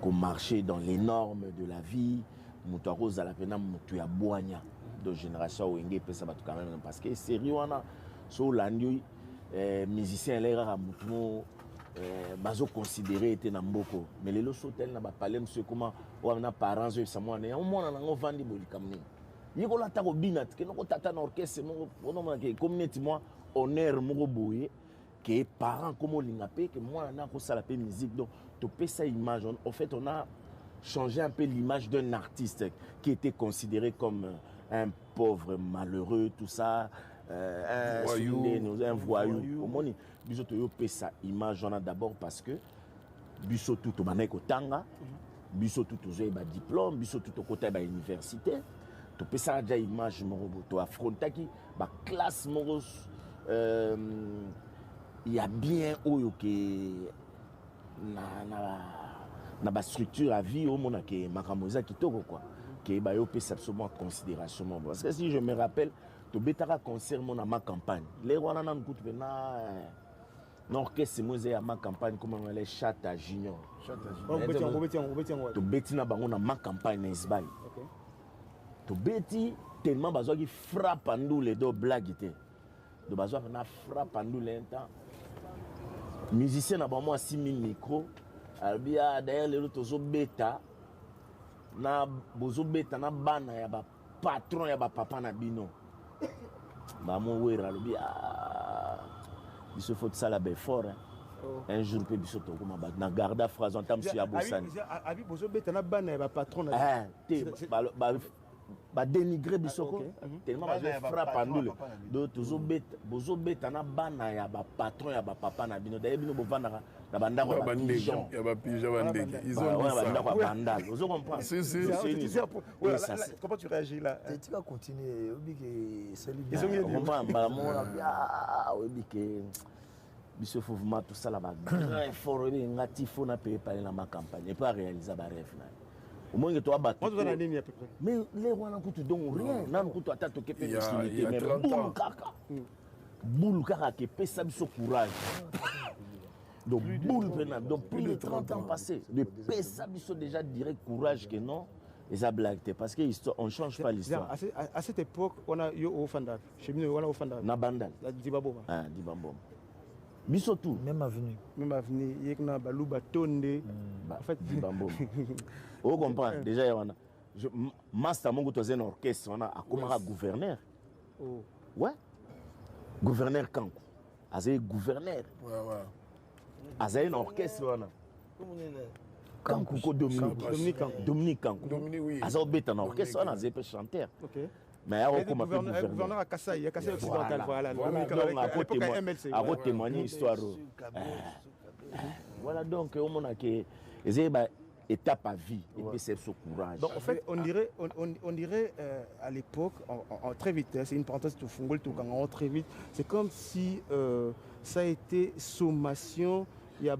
[SPEAKER 3] ko marcher dans les normes de la vie. Mutu akoza la pena mutu ya boanya de génération Wenge pesa batu quand même parce que série wana so landi musicien lera mutu bazo considérer était na mboko mais lelo so tel na ba parler monsieur comment wana parents eux ça moi na mona na vandi bolikamni yiko la ta ko binat ke no tata na orchestre mo ono ke community moi honneur mo boye que parents comme lingapé que moi na ko sala pe musique donc to pesa image en fait on a changer un peu l'image d'un artiste qui était considéré comme un pauvre malheureux, tout ça, un voyou. Au moins, biso to pe sa image on a d'abord parce que biso tout to bané ko tanga, biso tout to ba diplôme, biso tout to côté ba université, to pe sa déjà image mo to affronta qui ba classe mo il y a bien oyo que na ba structure à vie au monde que makamoza kitoko quoi que ba yo pesa absolument considération parce que si je me rappelle to betara concert mon à ma campagne les wana na nkutu na orchestre moze à ma campagne comme on les Chata Junior to beti na bango na ma campagne na Isbay to beti tellement bazo qui frappe andu les deux blagues té de bazo na frappe andu lenta musicien na ba moi 6000 micros albia d'ailleurs les autres beta na bozo beta na bana ya ba patron ya ba papa na bino ba mo wera albia biso faut ça la be fort un jour pe biso to kuma ba na garda phrase en tam sur abosani
[SPEAKER 1] abi bozo beta na bana ya ba patron
[SPEAKER 3] na ba dénigrer bisoko tellement ba frappe andule do tozo beta bozo beta na bana ya ba patron ya ba papa na bino d'ailleurs bino bo vanda na banda ko ba pigeon
[SPEAKER 6] ya ba pigeon bandeke ils ont
[SPEAKER 3] dit ça banda ko bandal ozo comprendre
[SPEAKER 1] comment tu réagis là
[SPEAKER 5] tu vas continuer obi que salut
[SPEAKER 1] ils ont dit
[SPEAKER 3] comprendre ba mo ah obi que biso faut vraiment tout ça là ba grand effort obi ngati faut na payer parler dans ma campagne et pas réaliser ba rêve là au moins que toi battu mais les wana kutu donc rien nan kutu ata to kepe possibilité mais boule kaka ke pesa biso courage donc boule pena donc plus de 30 ans passés le pesa biso déjà direct courage que non et ça blague parce que histoire on change pas l'histoire
[SPEAKER 1] à cette époque on a yo au Fandal chez nous on a au Fandal
[SPEAKER 3] na bandal
[SPEAKER 1] Dibaboma
[SPEAKER 3] Dibaboma biso tout
[SPEAKER 5] même avenue.
[SPEAKER 1] Même avenue, il y a Balouba Tonde. En fait,
[SPEAKER 3] vous comprenez déjà, Master Mongo est un orchestre, on a comment gouverneur. Ouais. Gouverneur Kankou. Azé gouverneur.
[SPEAKER 6] Ouais.
[SPEAKER 3] Azé un orchestre, on a. Kankou ko Dominique Kankou.
[SPEAKER 6] Dominique, oui.
[SPEAKER 3] Azé obéit un orchestre, on a zé chanteur.
[SPEAKER 1] OK.
[SPEAKER 3] Mais il y a un
[SPEAKER 1] gouverneur à Kassai, il y a Kassai occidental, voilà.
[SPEAKER 3] Donc, à votre témoigner l'histoire. Voilà donc, on a que étape à vie et puis c'est ce courage.
[SPEAKER 1] Donc en fait, on dirait à l'époque, en très vite, c'est une parenthèse tout fongol tout quand très vite, c'est comme si ça a été sommation, il y a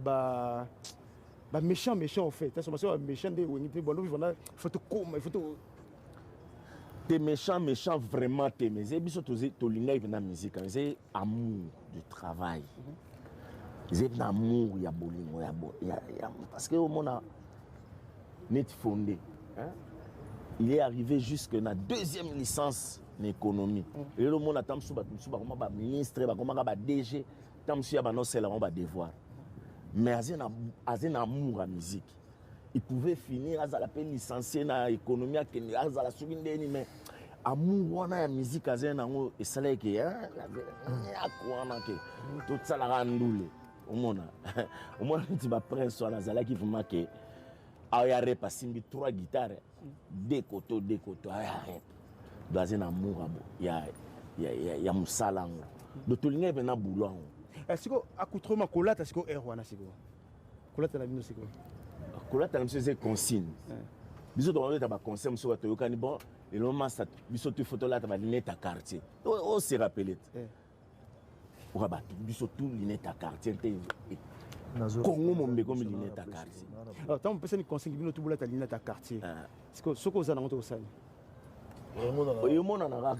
[SPEAKER 1] méchant en fait, la sommation méchant des il faut tout comme, il faut tout.
[SPEAKER 3] T'es méchant vraiment t'es mais c'est biso to linga dans la musique, c'est amour du travail. C'est l'amour, il y a bolingo, il y a parce que au monde a net fondé. Il est arrivé jusque na deuxième licence en économie. Et le monde attend sous comment ba ministre, comment ba DG, tant sur ba non c'est là on va devoir. Mais azen amour à musique. Il pouvait finir à la peine licencié dans l'économie à la seconde mais amour on a musique azen nango et ça là que ya quoi na que tout ça la randoule. Au monde tu vas prendre sur la zala qui vraiment que il y a repassé 3 guitares, 2 côtés, dans un amour, il y a Moussala. Donc, tout le monde est boulot.
[SPEAKER 1] Est-ce que accoutrement Colata, est-ce que Erwana, c'est quoi? Colata, la vie, c'est quoi?
[SPEAKER 3] Colata, c'est consigne. Bisous, tu as un conseil, tu as un bon, et le moment, bisous, tu photos là, tu as une à quartier. On s'est rappelé. Bisous, tout l'inet à quartier. Congo mon comme lunette à quartier.
[SPEAKER 1] Alors tant personne conseille que tout boulot à lunette à quartier. Est-ce que ce qu'on a dans ton salle?
[SPEAKER 3] Oui, mon en a.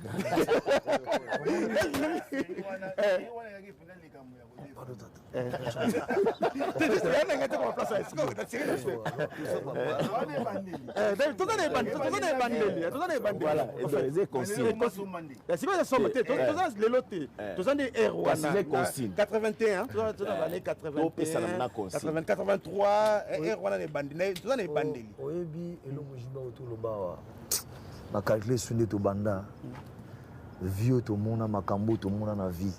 [SPEAKER 5] Ma calculé sur le banda vieux to mona makambo to mona na vie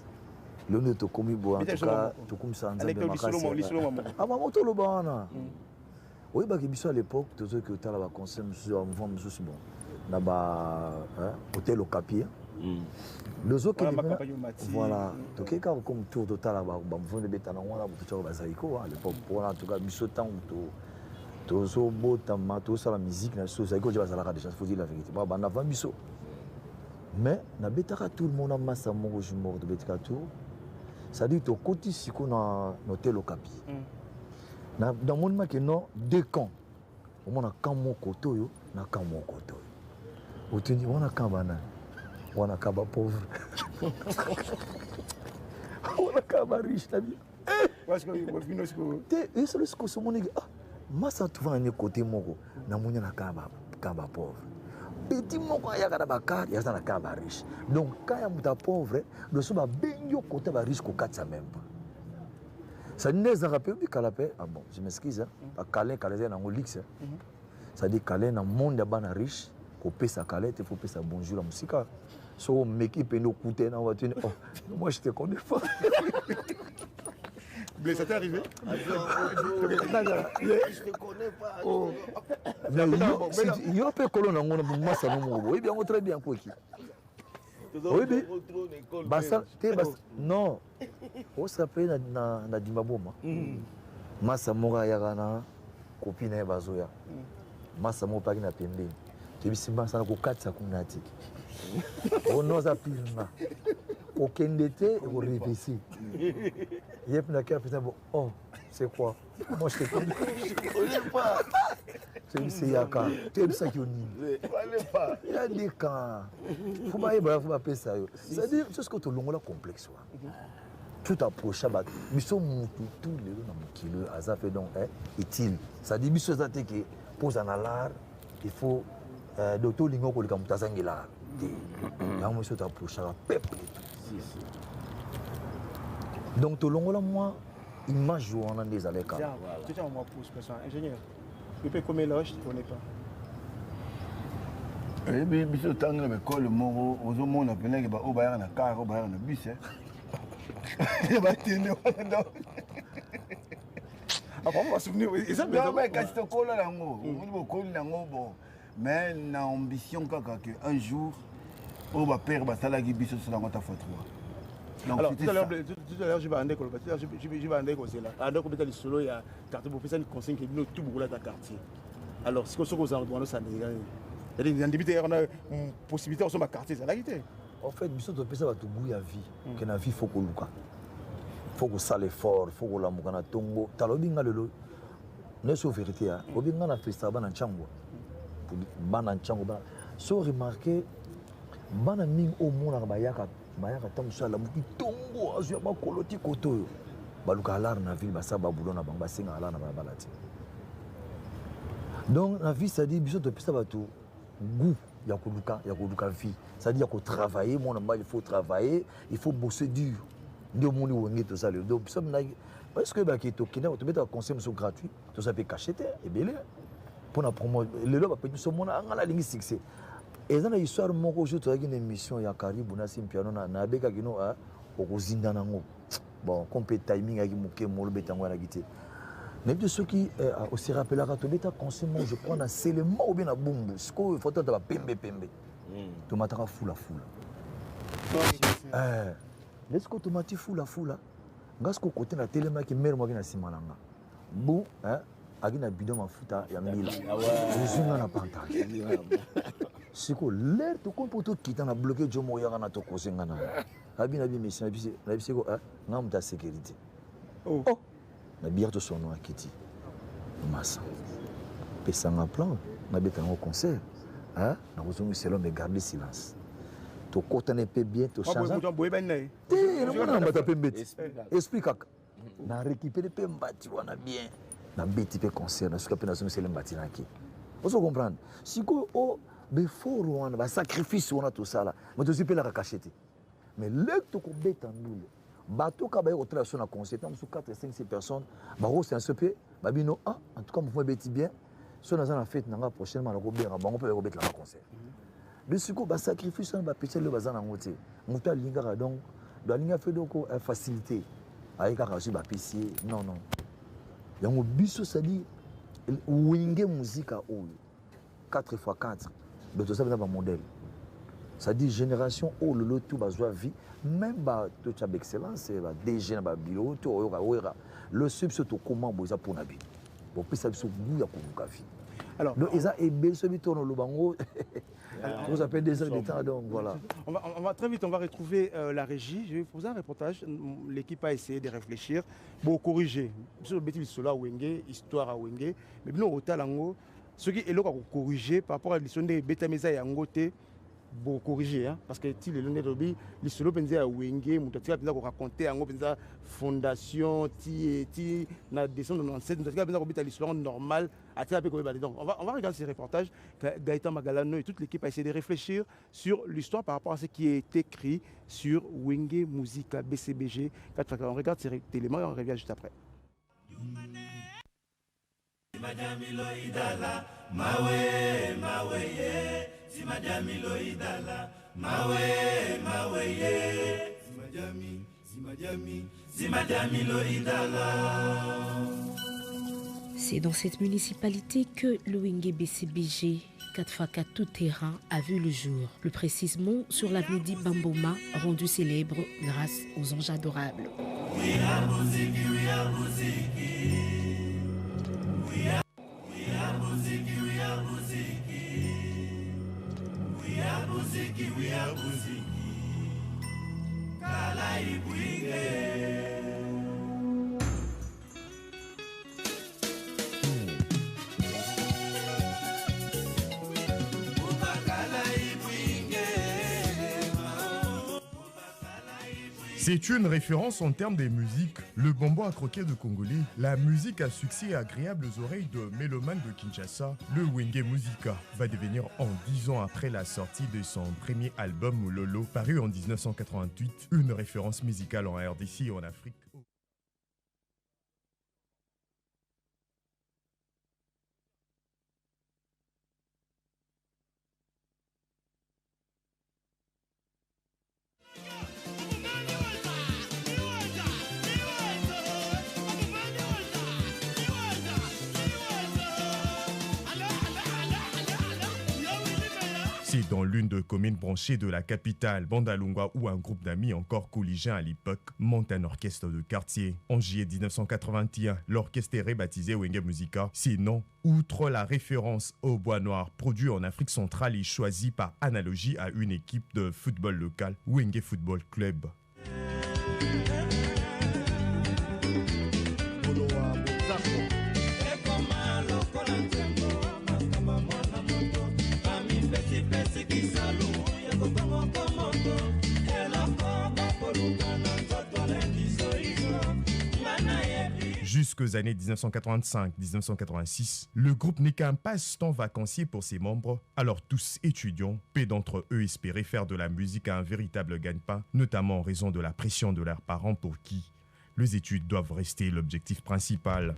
[SPEAKER 5] le ne to komi bo en tout cas to comme ça en zambie ah maman to lo bana oui bah que biso à l'époque to ce que tu as la conseil monsieur en vend monsieur bon na ba hôtel au Capier le zo que voilà to que comme tour total là ba vend de betana wana to to bazaiko à l'époque pour en tout cas biso temps to tozo bota mato ça la musique na so ça que je vais la déjà faut dire la vérité moi banda va biso mais na betaka tout le monde a massa moko jumeau de betaka tout ça dit to côté siko na hôtel au Capi na dans mon ma que non deux camps au monde camp moko toyo na camp moko toyo otuni wana camp bana wana camp pauvre wana camp riche ta bien
[SPEAKER 1] parce que bino siko
[SPEAKER 5] te eso siko so moni massa tu vas à côté moko na munya na kaba pauvre petit moko ya kada bakar ya na kaba riche donc quand ya muta pauvre le so ba benyo côté ba riche ko katsa même pas ça ne les a rappelé bi kalapé ah bon je m'excuse hein calé na ngolix ça dit calé na monde ba na riche ko pesa calé te faut pesa bonjour la musique so meki peno coûter na voiture oh moi je te connais pas.
[SPEAKER 1] Mais ça t'est arrivé?
[SPEAKER 2] Je te connais pas.
[SPEAKER 5] Il y a un peu colon en massa oui bien très bien quoi qui. Oui bien. Bassa non. On s'appelle na Dimaboma. Massa mora ya kana copine bazoya. Massa mo paki na pembeni. Tu bisi massa ko katsa kunati. On n'ose appeler. Aucun d'été et au réveiller. Il y a plus de oh, c'est quoi? Moi je te connais pas. C'est Yaka. Tu es ça qui est pas. Il y a des cas. Faut pas appeler ça. C'est-à-dire, c'est ce que tu as complexe. Tout approche, nous sommes tous les deux dans mon kilo. Ça fait donc utile. Ça dit, monsieur Zate qui pose un alarme, il faut d'autres lignes pour les camutazangila. Là, monsieur t'approche, peuple. Donc tolongola moi image wana ndezaleka.
[SPEAKER 1] Tu tiens moi pousse personne ingénieur. Tu peux comme éloge, tu connais pas.
[SPEAKER 2] Eh bien, biso tanga l'école moko ozomona peneke ba obayaka na car obayaka na bus eh. Ba tene wana.
[SPEAKER 1] Après on va souvenir ça
[SPEAKER 2] non mais quand tu colles lango, on colles lango bon. Mais na ambition kaka que un jour on va perdre ba sala ki biso sur la ngota fois 3.
[SPEAKER 1] Alors tout à l'heure je vais andé ko je vais andé ko c'est là. Andé ko betali solo ya quartier pour faire une conseil qui nous tout beaucoup là ta quartier. Alors si on se rend ça il y a une possibilité de faire quartier, c'est la qualité.
[SPEAKER 5] En fait, biso to pesa ba to goût ya vie, que na vie faut ko luka. Faut que ça l'effort, faut que la mukana tongo. Talobinga lelo. Ne so vérité hein. Obinga na festival bana nchango. Bana nchango ba. So remarquer bana ming au mona bayaka tamu sala muki tongo azu ya makoloti koto. Baluka alar na ville basa ba boulona bang basinga alar na balati. Donc la vie ça dit biso to pesa ba to goût, il y a vie. C'est-à-dire qu'il faut travailler, il faut travailler, il faut bosser dur. Tout ça. Donc, parce que tu as un conseil gratuit, tout ça peut cacher, et bien pour la promotion, les gens peuvent la ligne succès. Et dans l'histoire, moi, je suis une émission, il y a Caribou, il y a piano, il y a Beka qui est bon, comme le timing, il y a un mais de ceux qui aussi rappellent à Tobeta conseil je prends un élément ou bien un boum ce qu'il faut être pembe tu m'attends fou la est-ce que tu m'attends fou la gas ko côté la télé qui mère moi qui na simalanga bou hein agina bidon mafuta ya mila zunga na pantalon siko l'air to ko poto kita na bloquer jomo ya na to kosenga na abina bi mission na bisiko hein ngam ta sécurité oh na bière to son nom à Kiti massa pesanga plan na betanga au concert hein na kozongi selon mais garder silence to kotane pe bien to changer na mbata pe mbeti explique na récupérer pe mbati wana bien na beti pe concert na suka pe na zongi selon mbati na ki vous comprendre siko o before wana ba sacrifice wana tout ça là mais to sipe la cachette mais le to ko betanga bateau ka ba yo tra sur na concert tam sur 4 5 6 personnes ba ro c'est un peu ba bino en tout cas moi beti bien so na za na fête na prochainement na ko bera bango pe ko bet la concert de ce ko ba sacrifice na ba petit le bazana ngote muta linga donc do linga fait donc facilité avec ka su ba pisier non yango biso ça dit wenge musique oyo 4x4 de tout ça na ba modèle ça dit génération oh le tout bazwa vie même ba to tcha excellence ba DG na ba bureau to oyoka le sub surtout comment boza pour nabi bon puis ça biso goût ya ko vie alors donc ils a ébé ce bitono lo bango vous appelez des heures de temps donc voilà
[SPEAKER 1] on va très vite on va retrouver la régie je vais poser un reportage l'équipe a essayé de réfléchir pour corriger sur bêtise cela wenge histoire à wenge mais bien au talango ce qui est là pour corriger par rapport à l'histoire des betameza ya ngote pour corriger hein parce que si le long de l'histoire penza wenge mutatika penza ko raconter ngo penza fondation ti na descendre dans cette mutatika penza ko bita l'histoire normale à tia pe ko ba donc on va regarder ces reportages Gaëtan Magalano et toute l'équipe a essayé de réfléchir sur l'histoire par rapport à ce qui est écrit sur Wenge Musica BCBG. On regarde ces éléments et on revient juste après.
[SPEAKER 9] C'est dans cette municipalité que le Wenge BCBG 4x4 tout-terrain a vu le jour, plus précisément sur l'avenue d'Ibamboma, rendu célèbre grâce aux anges adorables.
[SPEAKER 10] C'est une référence en termes des musiques. Le bonbon à croquer de Congolais, la musique à succès et agréable aux oreilles de mélomanes de Kinshasa, le Wenge Musica va devenir en 10 ans après la sortie de son premier album Lolo, paru en 1988, une référence musicale en RDC et en Afrique. C'est dans l'une des communes branchées de la capitale, Bandalungwa, où un groupe d'amis encore collégiens à l'époque monte un orchestre de quartier. En juillet 1981, l'orchestre est rebaptisé Wenge Musica. Sinon, outre la référence au bois noir produit en Afrique centrale et choisi par analogie à une équipe de football local, Wenge Football Club. Jusqu'aux années 1985-1986, le groupe n'est qu'un passe-temps vacancier pour ses membres, alors tous étudiants, peu d'entre eux espéraient faire de la musique à un véritable gagne-pain, notamment en raison de la pression de leurs parents pour qui les études doivent rester l'objectif principal.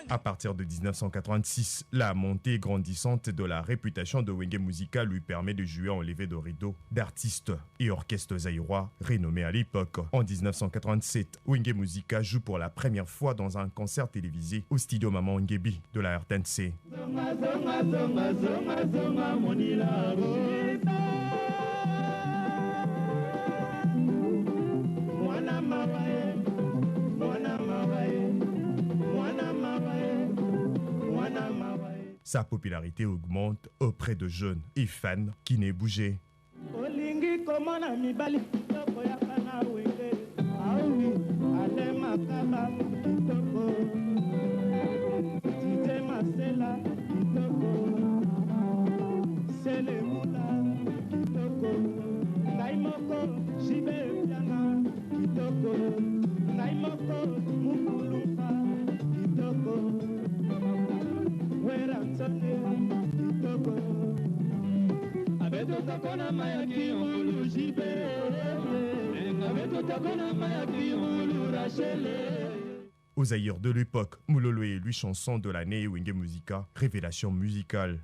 [SPEAKER 10] À partir de 1986, la montée grandissante de la réputation de Wenge Musica lui permet de jouer en levée de rideau d'artistes et orchestres zaïrois renommés à l'époque. En 1987, Wenge Musica joue pour la première fois dans un concert télévisé au studio Maman Ngebi de la RTNC. Sa popularité augmente auprès de jeunes et fans qui n'est bougé. Aux ailleurs de l'époque, Moulolo est élu chanson de l'année Wenge Musica, révélation musicale.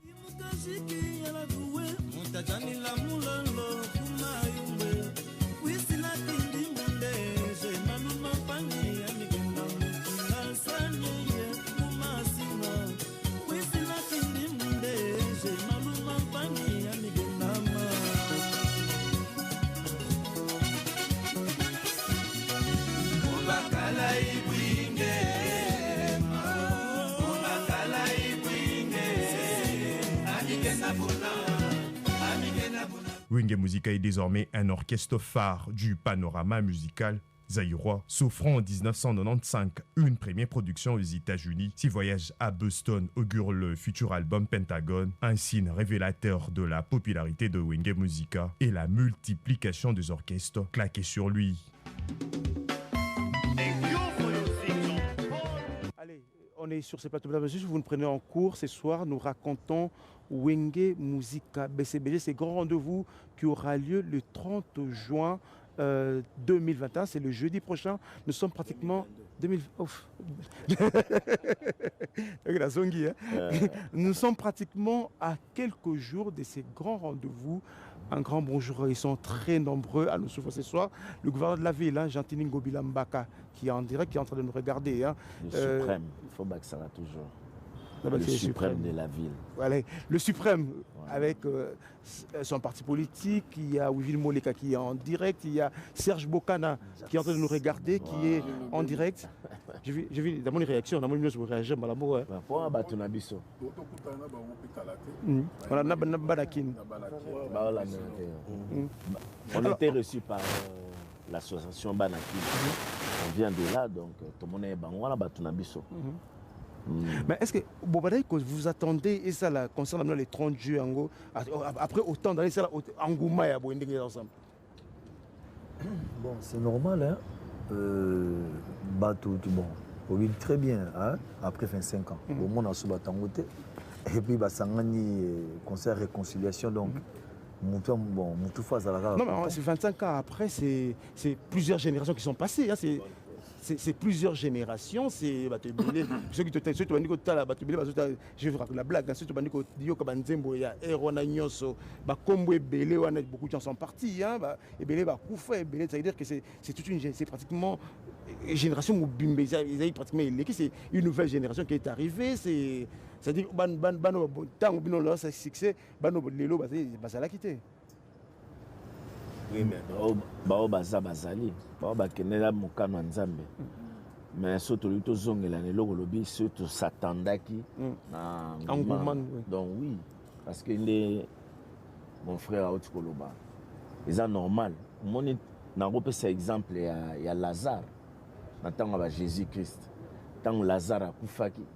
[SPEAKER 10] Wenge Musica est désormais un orchestre phare du panorama musical zaïrois, s'offrant en 1995 une première production aux États-Unis. Ses voyages à Boston augurent le futur album Pentagon, un signe révélateur de la popularité de Wenge Musica et la multiplication des orchestres claqués sur lui.
[SPEAKER 1] Allez, on est sur ce plateau. Si vous nous prenez en cours ce soir, nous racontons Wenge Musica BCBG, c'est grand rendez-vous qui aura lieu le 30 juin 2021, c'est le jeudi prochain. Nous sommes pratiquement 2000. La zongi, hein? Nous sommes pratiquement à quelques jours de ces grands rendez-vous. Un grand bonjour, ils sont très nombreux à nous suivre ce soir. Le gouverneur de la ville, hein, Gentini Ngobila Mbaka, qui est en direct, qui est en train de nous regarder. Hein.
[SPEAKER 3] Le suprême, il faut que ça va toujours. Le suprême de la ville.
[SPEAKER 1] Voilà, le suprême, avec son parti politique, il y a Wivil Moleka qui est en direct, il y a Serge Bokana qui est en train de nous regarder, qui est en direct. J'ai vu dans mon réaction, dans mon réaction, je réagir, on
[SPEAKER 3] était reçu par l'association Banaki. On vient de là, donc tout le monde est Bangwala Batunabiso.
[SPEAKER 1] Mais est-ce que vous attendez, et ça là, concernant les 30 juillet, après autant d'années, ça là, Angouma et Aboindé ensemble?
[SPEAKER 5] Bon, c'est normal, hein. Bateau, bon, on vit très bien, hein, après 25 ans. Au moins, on a ce batangoté. Et puis, Sangani, concert réconciliation, donc. Non, mais c'est 25 ans après, c'est plusieurs générations qui sont passées. Hein,
[SPEAKER 1] c'est plusieurs générations, c'est ceux qui te disent que je vais raconter la blague, ceux qui te disent que il y a beaucoup de gens sont partis, ça veut dire que c'est pratiquement une génération où c'est une nouvelle génération qui est arrivée, c'est-à-dire que c'est succès, c'est quitté.
[SPEAKER 3] Oui, mais bao bazali bao bakendela mokano ya nzambe mais so toli tozongela lelo kolobi so tosatandaki na engouement. Donc oui, parce que mon frère auti koloba eza normal omoni nakopesa exemple ya Lazare na ntango ya Jésus Christ, ntango Lazare akufaki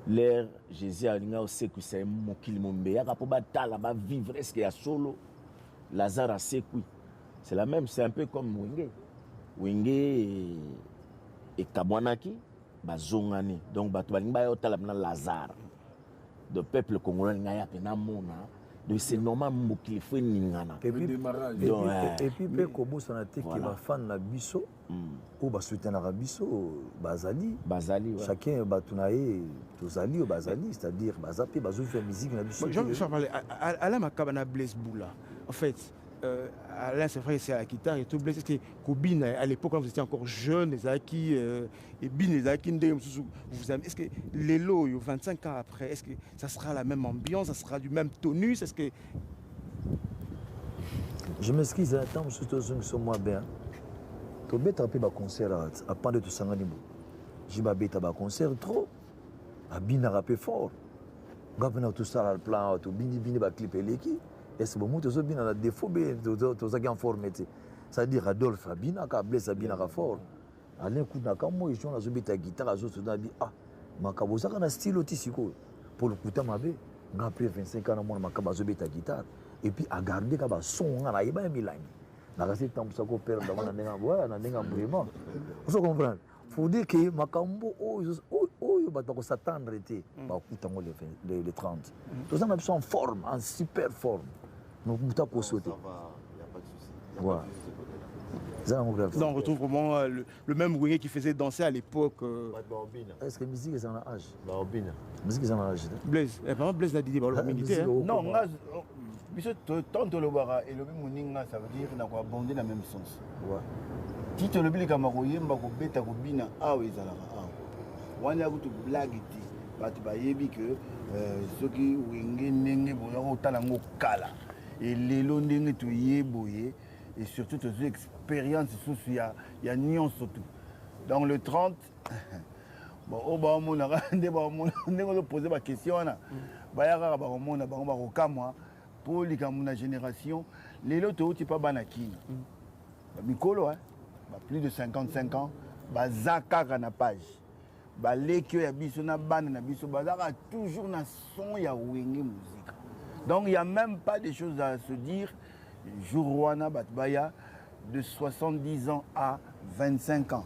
[SPEAKER 3] l'air Jésus alinga osekwisa ye mokili mombeyaka mpo batala bavivre eske ya solo. Lazare a sécoui. C'est la même, c'est un peu comme Wenge. Wenge et Kabwanaki, bazongani. Donc, batubalinga yotala na Lazare. Le peuple congolais n'a pas mona. Donc, c'est normal qu'il faut ningana.
[SPEAKER 5] Et puis, Kobo Sanate qui va fan la biso, ou va soutenir la biso, Bazali.
[SPEAKER 3] Bazali, ouais.
[SPEAKER 5] Chacun batunaye, Tozali ou Bazali, c'est-à-dire Bazapi, Bazou fait musique la biso.
[SPEAKER 1] Je vais parler à la Makabana Blaise Boula. En fait, Alain, c'est vrai, c'est à la guitare et tout. Est-ce que Kobine, à l'époque, quand vous étiez encore jeune, les Aki, et Bin, les Aki, est-ce que les lots, 25 ans après, est-ce que ça sera la même ambiance, ça sera du même tonus? Est-ce que.
[SPEAKER 5] Je m'excuse, attends, je suis moi bien. Tu bête un peu de concert à Pande de Sanganimo. Je vais bête un concert trop. À Bin, à rapper fort. Gavana, tout ça, le plan, tout Bini, Bini, va clipper l'équipe. Est-ce que vous avez bien la défaut de en forme? C'est-à-dire Adolphe Abina, Blaise Abina fort. Alain Koudna, quand moi je joue la guitare, je suis dit ah, je suis un style aussi pour le coup de ma vie. Après 25 ans, je suis la guitare. Et puis à garder le son, je suis un Milan. Je suis un peu de perdre vraiment. Vous comprenez? Il faut dire que Makambo, on va s'attendre les 30. Tout ça, on est en forme, en super forme. Donc, on va sauter. Voilà.
[SPEAKER 1] Non, on retrouve vraiment le même Wenge qui faisait danser à l'époque.
[SPEAKER 5] Est-ce que la musique est en âge? La musique est en âge.
[SPEAKER 1] Blaise, Blaise n'a dit pas le militaire.
[SPEAKER 7] Non, tant que le bara et le Moninga, ça veut dire qu'on a abondé dans le même sens. Si tu as le bil Kamaroye, on va bêta Robina, ah oui, ça l'a. On a eu une blague, que ceux qui Wenge, Talango Kala, et les Londres, tu y es boyé, et surtout tes expériences, il y a nuance surtout. Dans le 30, bon, on a posé ma question. Pour la génération, les lotos, tu pas banaki. Mikolo, plus de 55 ans, Zaka na page. L'équipe ya biso na ban na biso bazaka toujours na son ya Wenge musique. Donc il n'y a même pas de choses à se dire. Jourouana Batbaya de 70 ans à 25 ans.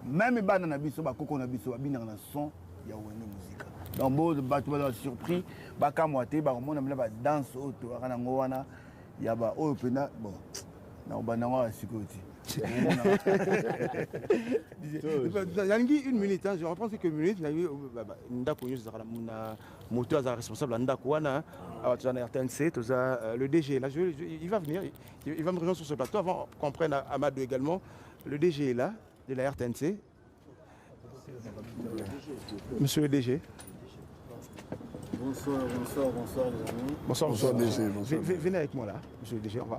[SPEAKER 7] Même ban na biso ba koko na biso ba bina na son ya Wenge musique. Donc bon Batbaya surpris baka moité ba on na ba danse auto kana ngwana ya ba opena bon na bananga sikoti.
[SPEAKER 1] Une minute, je reprends quelques minutes. Moteur responsable RTNC, le DG. Là, il va venir, il va me rejoindre sur ce plateau avant qu'on prenne Amadou également. Le DG est là, de la RTNC. Monsieur le DG.
[SPEAKER 11] Bonsoir les amis.
[SPEAKER 1] Bonsoir DG. Venez avec moi là, monsieur le DG. On va.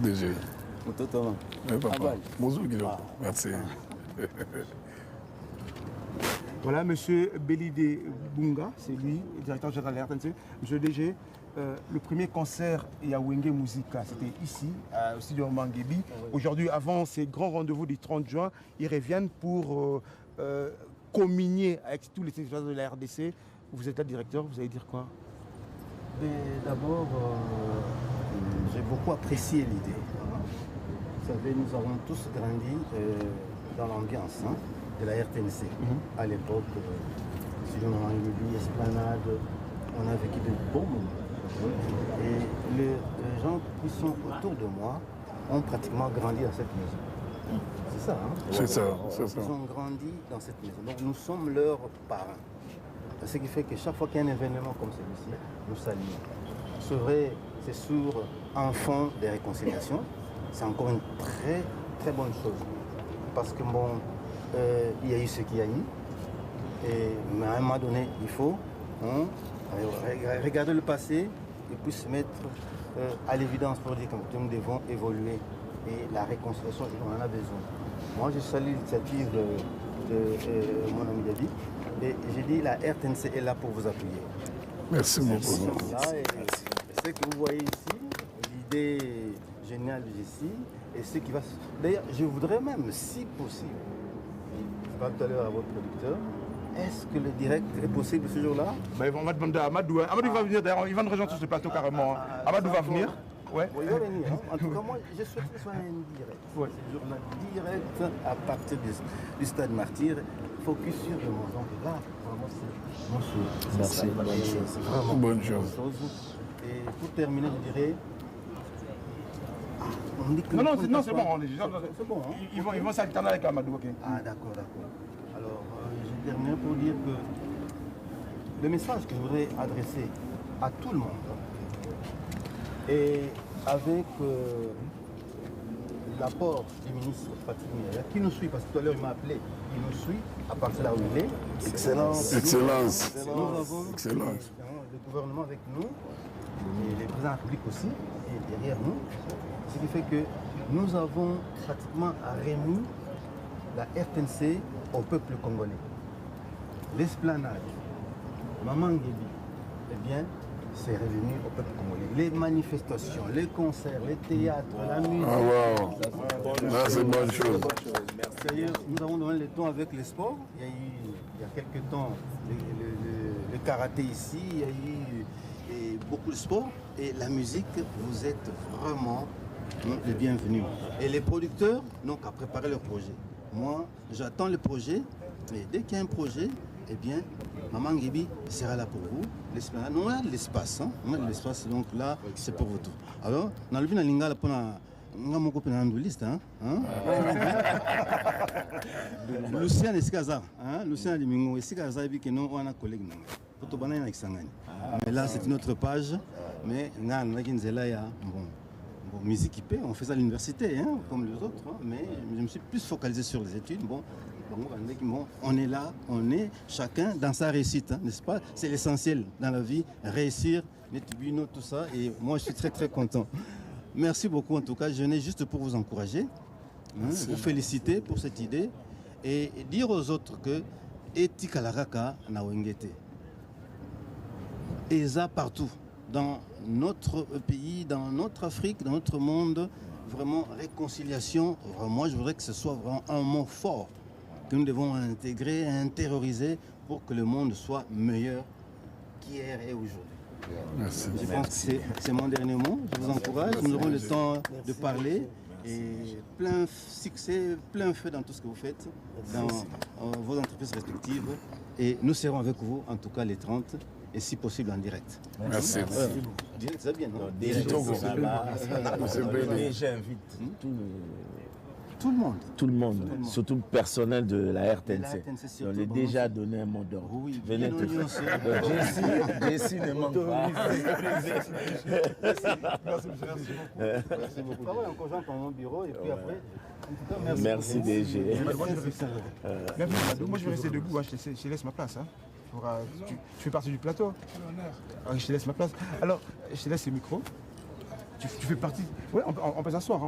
[SPEAKER 6] DG.
[SPEAKER 11] Bonjour
[SPEAKER 6] Guillaume. Merci.
[SPEAKER 1] Voilà, monsieur Belide Bunga, c'est lui, directeur général de la RTNC. Monsieur le DG, le premier concert à Wenge Musica, c'était ici, au studio Mangebi. Aujourd'hui, avant ces grands rendez-vous du 30 juin, ils reviennent pour communier avec tous les services de la RDC. Vous êtes là, directeur, vous allez dire quoi?
[SPEAKER 11] D'abord, j'ai beaucoup apprécié l'idée. Vous savez, nous avons tous grandi dans l'ambiance de la RTNC. À l'époque, si on a eu Esplanade, on a vécu de bons moments. Et les gens qui sont autour de moi ont pratiquement grandi dans cette maison. C'est ça, hein?
[SPEAKER 6] C'est ça, c'est ça.
[SPEAKER 11] Ils ont grandi dans cette maison. Donc nous sommes leurs parents. Ce qui fait que chaque fois qu'il y a un événement comme celui-ci, nous saluons. C'est vrai, c'est sur un fond de réconciliation. C'est encore une très très bonne chose. Parce que bon, il y a eu ce qu'il y a eu. Mais à un moment donné, il faut regarder le passé et puis se mettre à l'évidence pour dire que nous devons évoluer. Et la réconciliation, on en a besoin. Moi, je salue l'initiative de mon ami David. Et j'ai dit, la RTNC est là pour vous appuyer.
[SPEAKER 6] Merci beaucoup.
[SPEAKER 11] Ce que vous voyez ici, l'idée géniale de Jessie, et ce qui va... D'ailleurs, je voudrais même, si possible, je parle tout à l'heure à votre producteur, est-ce que le direct est possible ce jour-là?
[SPEAKER 1] On va demander à Amadou. Amadou va venir, d'ailleurs, il va nous rejoindre sur ce plateau carrément. Amadou va venir. Ouais.
[SPEAKER 11] Il va venir. Hein. En tout cas, moi, je souhaite que ce soit un direct.
[SPEAKER 1] Ouais.
[SPEAKER 11] Ce journal direct à partir du stade Martyr. Focus sur le monde. Donc là, vraiment, c'est
[SPEAKER 5] Merci.
[SPEAKER 11] c'est vraiment
[SPEAKER 6] Bonne chose.
[SPEAKER 11] Et pour terminer, je dirais... On dit que
[SPEAKER 1] Non, c'est bon.
[SPEAKER 11] C'est bon, hein?
[SPEAKER 1] Ils vont s'alterner avec Amadou. Okay.
[SPEAKER 11] Ah, d'accord. Alors, je termine pour dire que le message que je voudrais adresser à tout le monde, et avec l'apport du ministre Patrick Muyaya, qui nous suit, parce que tout à l'heure il m'a appelé, il nous suit à partir de là où il est.
[SPEAKER 7] Excellence.
[SPEAKER 11] Nous avons le gouvernement avec nous, et les présidents de la République aussi, et derrière nous. Ce qui fait que nous avons pratiquement remis la RTNC au peuple congolais. L'esplanade, Maman Nguébi, eh bien, c'est revenu au peuple congolais. Les manifestations, les concerts, les théâtres, la musique.
[SPEAKER 6] Ah wow. Là, c'est bonne chose.
[SPEAKER 11] D'ailleurs, nous avons donné le temps avec les sports. Il y a quelques temps le karaté ici, il y a eu beaucoup de sport. Et la musique, vous êtes vraiment les bienvenus. Et les producteurs n'ont qu'à préparer leur projet. Moi, j'attends le projet, mais dès qu'il y a un projet, eh bien, Maman Nguébi sera là pour vous. On a de l'espace, hein? On a de l'espace, donc là, c'est pour vous tout. Alors, dans le Lingala, pour la liste, hein? Lucien Escaza, Lucien Limingo, Escaza, et nous, on a un collègue. Mais là, c'est une autre page. Mais on a musique qui paie, on fait ça à l'université, hein, comme les autres. Hein, mais je me suis plus focalisé sur les études. Bon, on est là, on est chacun dans sa réussite, hein, n'est-ce pas? C'est l'essentiel dans la vie, réussir, les tribunaux, tout ça. Et moi, je suis très, très content. Merci beaucoup, en tout cas. Je venais juste pour vous encourager, hein, vous féliciter pour cette idée et dire aux autres que Etika Laraka na Wengete. Et ça partout, dans notre pays, dans notre Afrique, dans notre monde, vraiment réconciliation. Moi, je voudrais que ce soit vraiment un mot fort que nous devons intégrer, intérioriser pour que le monde soit meilleur qu'hier et aujourd'hui.
[SPEAKER 6] Merci.
[SPEAKER 11] Je pense que c'est mon dernier mot. Je vous encourage. Nous aurons le temps de parler. Et plein succès, plein feu dans tout ce que vous faites, dans vos entreprises respectives. Et nous serons avec vous, en tout cas les 30, et si possible en direct.
[SPEAKER 6] Merci.
[SPEAKER 11] Direct, c'est bien, non?
[SPEAKER 3] Déjà, j'invite
[SPEAKER 11] tout le monde.
[SPEAKER 3] Tout le monde, surtout le personnel de la RTNC. On lui a déjà donné un mot d'ordre.
[SPEAKER 11] Oui,
[SPEAKER 3] venez te faire. Jessie ne manque pas.
[SPEAKER 11] Merci beaucoup. Ah ouais, encore j'entre dans mon bureau et puis après.
[SPEAKER 3] Merci DG.
[SPEAKER 1] Moi je vais rester debout, je te laisse ma place. Hein. Tu fais partie du plateau. Je te laisse ma place. Alors, je te laisse le micro. Tu fais partie. Oui, on peut s'asseoir.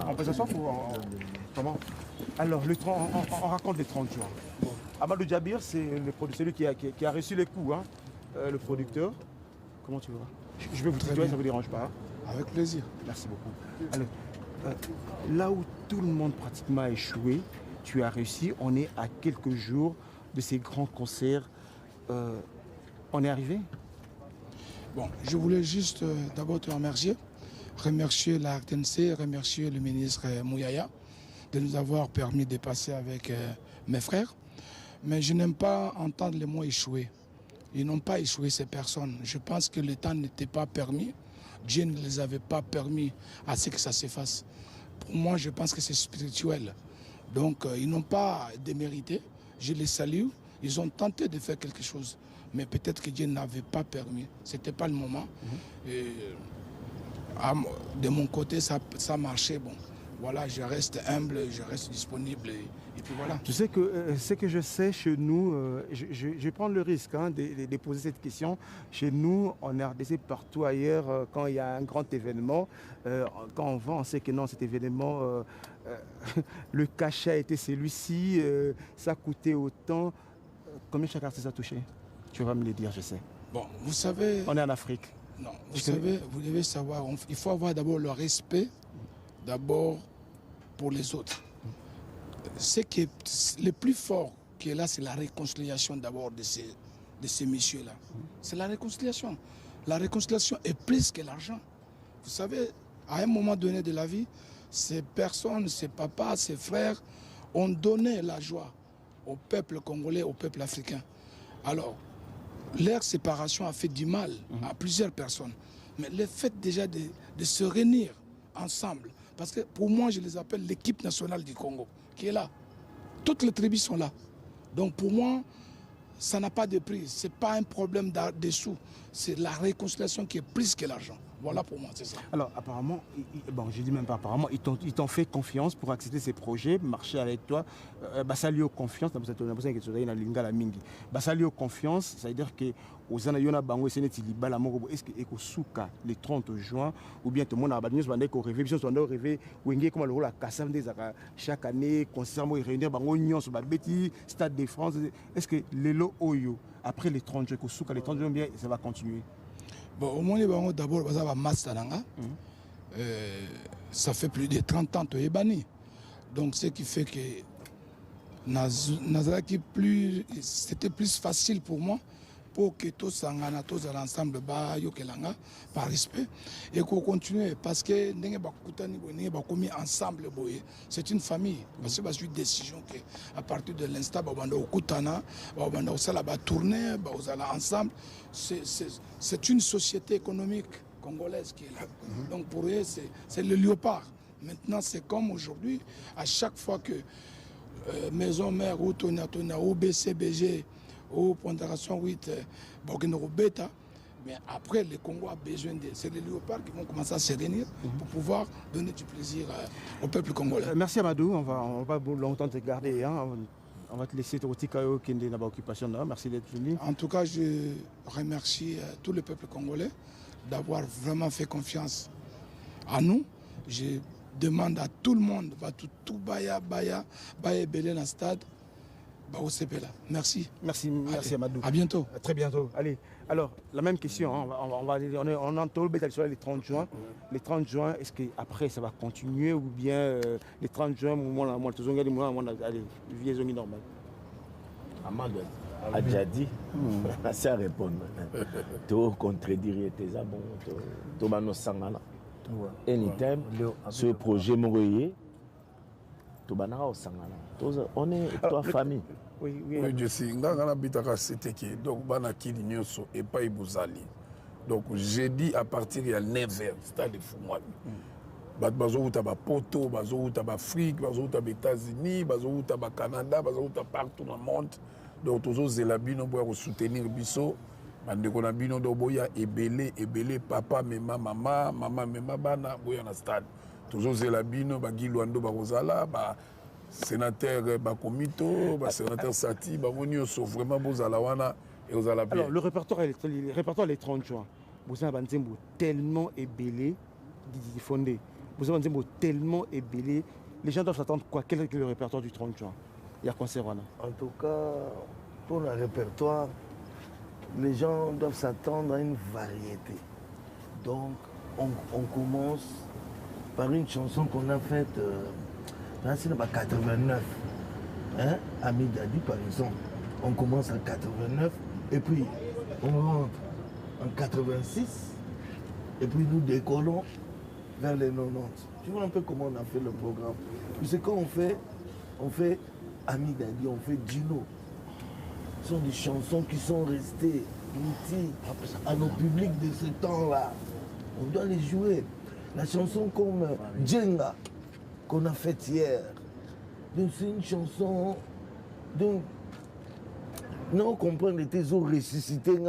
[SPEAKER 1] On peut s'asseoir pour. Comment? Alors, on raconte les 30 jours. Amadou Djabir, c'est celui qui a reçu les coups, hein, le producteur. Comment tu vois? Je vais vous tutoyer, ça ne vous dérange pas?
[SPEAKER 6] Avec plaisir.
[SPEAKER 1] Merci beaucoup. Alors, là où tout le monde pratiquement a échoué, tu as réussi. On est à quelques jours de ces grands concerts. On est arrivé?
[SPEAKER 12] Bon, je voulais juste d'abord te remercier la RTNC, remercier le ministre Muyaya de nous avoir permis de passer avec mes frères. Mais je n'aime pas entendre les mots échouer. Ils n'ont pas échoué ces personnes. Je pense que le temps n'était pas permis. Dieu ne les avait pas permis à ce que ça se fasse. Pour moi, je pense que c'est spirituel. Donc, ils n'ont pas démérité. Je les salue. Ils ont tenté de faire quelque chose. Mais peut-être que Dieu n'avait pas permis. Ce n'était pas le moment. Et, de mon côté, ça marchait. Bon, voilà, je reste humble, je reste disponible. Et puis voilà.
[SPEAKER 1] Tu sais que ce que je sais chez nous, je vais prendre le risque de poser cette question. Chez nous, en RDC, partout ailleurs, quand il y a un grand événement, quand on vend, on sait que non, cet événement, le cachet a été celui-ci, ça a coûté autant. Combien chaque artiste a touché? Tu vas me le dire, je sais.
[SPEAKER 12] Bon, vous savez...
[SPEAKER 1] On est en Afrique.
[SPEAKER 12] Non, vous savez, vous devez savoir, il faut avoir d'abord le respect, d'abord pour les autres. Ce qui est le plus fort qui est là, c'est la réconciliation d'abord de ces messieurs-là. C'est la réconciliation. La réconciliation est plus que l'argent. Vous savez, à un moment donné de la vie, ces personnes, ces papas, ces frères ont donné la joie au peuple congolais, au peuple africain. Alors, leur séparation a fait du mal à plusieurs personnes. Mais le fait déjà de se réunir ensemble, parce que pour moi, je les appelle l'équipe nationale du Congo, qui est là. Toutes les tribus sont là. Donc pour moi, ça n'a pas de prix. Ce n'est pas un problème de sous. C'est la réconciliation qui est plus que l'argent. Voilà pour moi, c'est ça.
[SPEAKER 1] Alors apparemment, bon, je dis même pas apparemment, ils t'ont fait confiance pour accepter ces projets, marcher avec toi. Basalio confiance, ça veut dire que aux Anayona Bango est-ce que Souka le 30 juin ou bien tout le monde a rêvé, comme le rôle à Kassam chaque année, concernant réunir Bango Nyon sur Beti, Stade de France. Est-ce que Lelo Oyo, après les 30 juin, Souka les 30 juin, bien, ça va continuer?
[SPEAKER 12] Bon, au moins, d'abord, ça fait plus de 30 ans que tu es banni. Donc, ce qui fait que c'était plus facile pour moi pour que tous ensemble par respect et qu'on continue parce que ensemble c'est une famille parce que c'est une décision que à partir de l'instant tourner ensemble c'est une société économique congolaise qui est là. Donc pour eux c'est le léopard. Maintenant c'est comme aujourd'hui à chaque fois que maison mère ou Tona ou BCBG ou Pondération 8, Burkina Beta, mais après le Congo a besoin de... C'est les léopards qui vont commencer à se réunir pour pouvoir donner du plaisir au peuple congolais.
[SPEAKER 1] Merci Amadou, on va longtemps te garder, hein. On va te laisser te retirer au Kende dans l'occupation. Merci d'être venu.
[SPEAKER 12] En tout cas, je remercie tout le peuple congolais d'avoir vraiment fait confiance à nous. Je demande à tout le monde, tout Baya Belé dans le stade, merci. Merci
[SPEAKER 1] Amadou.
[SPEAKER 12] À bientôt.
[SPEAKER 1] À très bientôt. Allez. Alors, la même question, hein. on entend le 30 juin. Les 30 juin, est-ce qu'après ça va continuer ou bien les 30 juin, allez, vie normale?
[SPEAKER 3] Amadou a déjà dit, c'est à répondre. Tu contredire tes abons, tu vas nous sangana. Anytime, ce projet Mouroye, on est toi famille.
[SPEAKER 6] Oui, je sais. Donc, Banakili Nyoso et pas Ibouzali. Donc, jeudi à partir de 9h, stade de Fumwani. Bazo Taba Poto, Bazo Taba Afrique, Bazo Taba États-Unis, Bazo Taba Canada, Bazo Taba partout dans le monde. Donc, tous les Elabino pour soutenir Bisso. Bandeko na bino do boya ebele papa mema mama mema bana boya na stade. Toujours Zelabino, Bagilwando, Barozala, sénateur Bakomito, sénateur Sati, Bamonio sont vraiment beaux à la wana et aux Alabés.
[SPEAKER 1] Alors, le répertoire les 30 juin. Vous avez tellement ébélé, fondé. Vous avez tellement ébélé. Les gens doivent s'attendre quoi? Quel est le répertoire du 30 juin? Il y a concert.
[SPEAKER 2] En tout cas, pour le répertoire, les gens doivent s'attendre à une variété. Donc, on commence par une chanson qu'on a faite en 89. Hein? Amidadi, par exemple. On commence en 89 et puis on rentre en 86 et puis nous décollons vers les 90. Tu vois un peu comment on a fait le programme. C'est quand on fait Amidadi, on fait Dino. Ce sont des chansons qui sont restées à nos publics de ce temps-là. On doit les jouer. La chanson comme Djenga, qu'on a faite hier. Donc c'est une chanson... Donc, non, comprendre tes os ressuscités,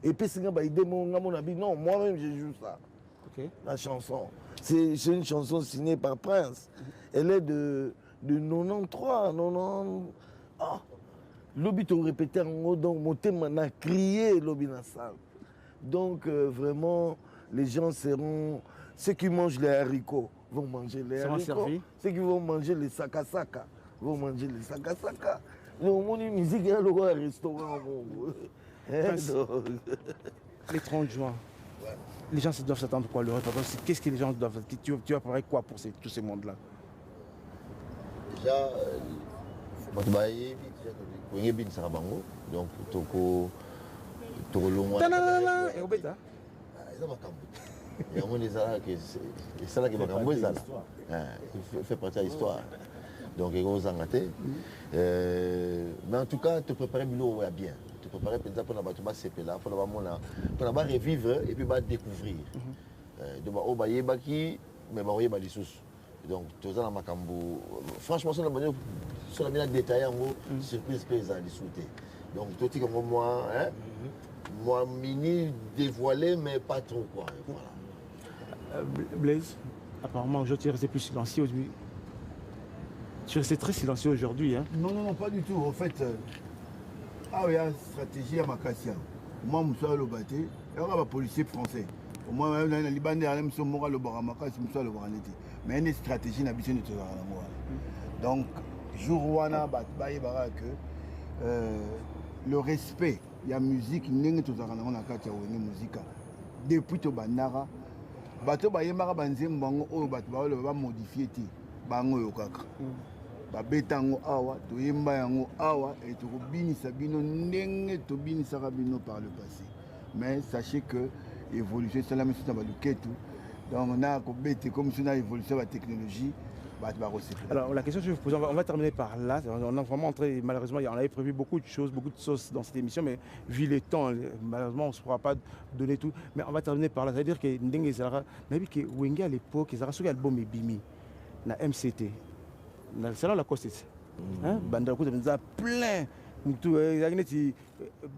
[SPEAKER 2] et puis c'est non, moi-même je joue ça.
[SPEAKER 1] Okay.
[SPEAKER 2] La chanson. C'est une chanson signée par Prince. Elle est de 93, 90. Ah, l'obit on répétait en haut, donc mon thème a crié l'obit dans la salle. Donc vraiment, les gens seront... Ceux qui mangent les haricots vont manger les haricots. Ceux qui vont manger les sakasaka vont manger les sakasaka. Donc, la musique, il y a le restaurant.
[SPEAKER 1] Les 30 juin, les gens doivent s'attendre quoi? Qu'est-ce que les gens doivent... Tu vas préparer quoi pour tous ces mondes-là?
[SPEAKER 5] Déjà, donc, Toko Longo. C'est ça qui fait partie de l'histoire. Donc, il faut s'engager. Mais en tout cas, te préparer bien. Te préparer pour revivre et puis découvrir. Donc, tout ça, franchement, sur la manière détaillée, surprise que ça a discuté. Donc, tout ce comme moi, mini dévoilé, mais pas trop. Quoi. Voilà.
[SPEAKER 1] Blaise, apparemment, aujourd'hui, tu es resté plus silencieux. Tu es resté très silencieux aujourd'hui. Hein?
[SPEAKER 7] Non, pas du tout. En fait, il y a une stratégie à Makassia. Moi, je suis le bâti. Il y a un policier français. Moi, je suis le Libanais, je suis le Baramaka, je suis le Baraneti. Mais il y a une stratégie à Bissou de Donc, jour où on a que le respect, il y a musique, il y a une musique. Depuis que Banara, bato bayemaka banzembo bango oyo bato ba modifier ti bango yo kaka babeta yango awa toyemba yango awa et tokobinisa bino ndenge tobinisaka bino par le passé. Mais sachez que évolution esala misu na baluketu donc na kobete comme si na évolution la technologie.
[SPEAKER 1] Alors la question que je vais vous poser, on va terminer par là. On a vraiment entré, malheureusement, on avait prévu beaucoup de choses, beaucoup de sauces dans cette émission, mais vu les temps, malheureusement, on ne se pourra pas donner tout. Mais on va terminer par là. C'est-à-dire que Ndenge Zara, que Wenge à l'époque, ils ont reçu l'album Bimi, na MCT. C'est là la cause. Banda Kou, ils ont plein.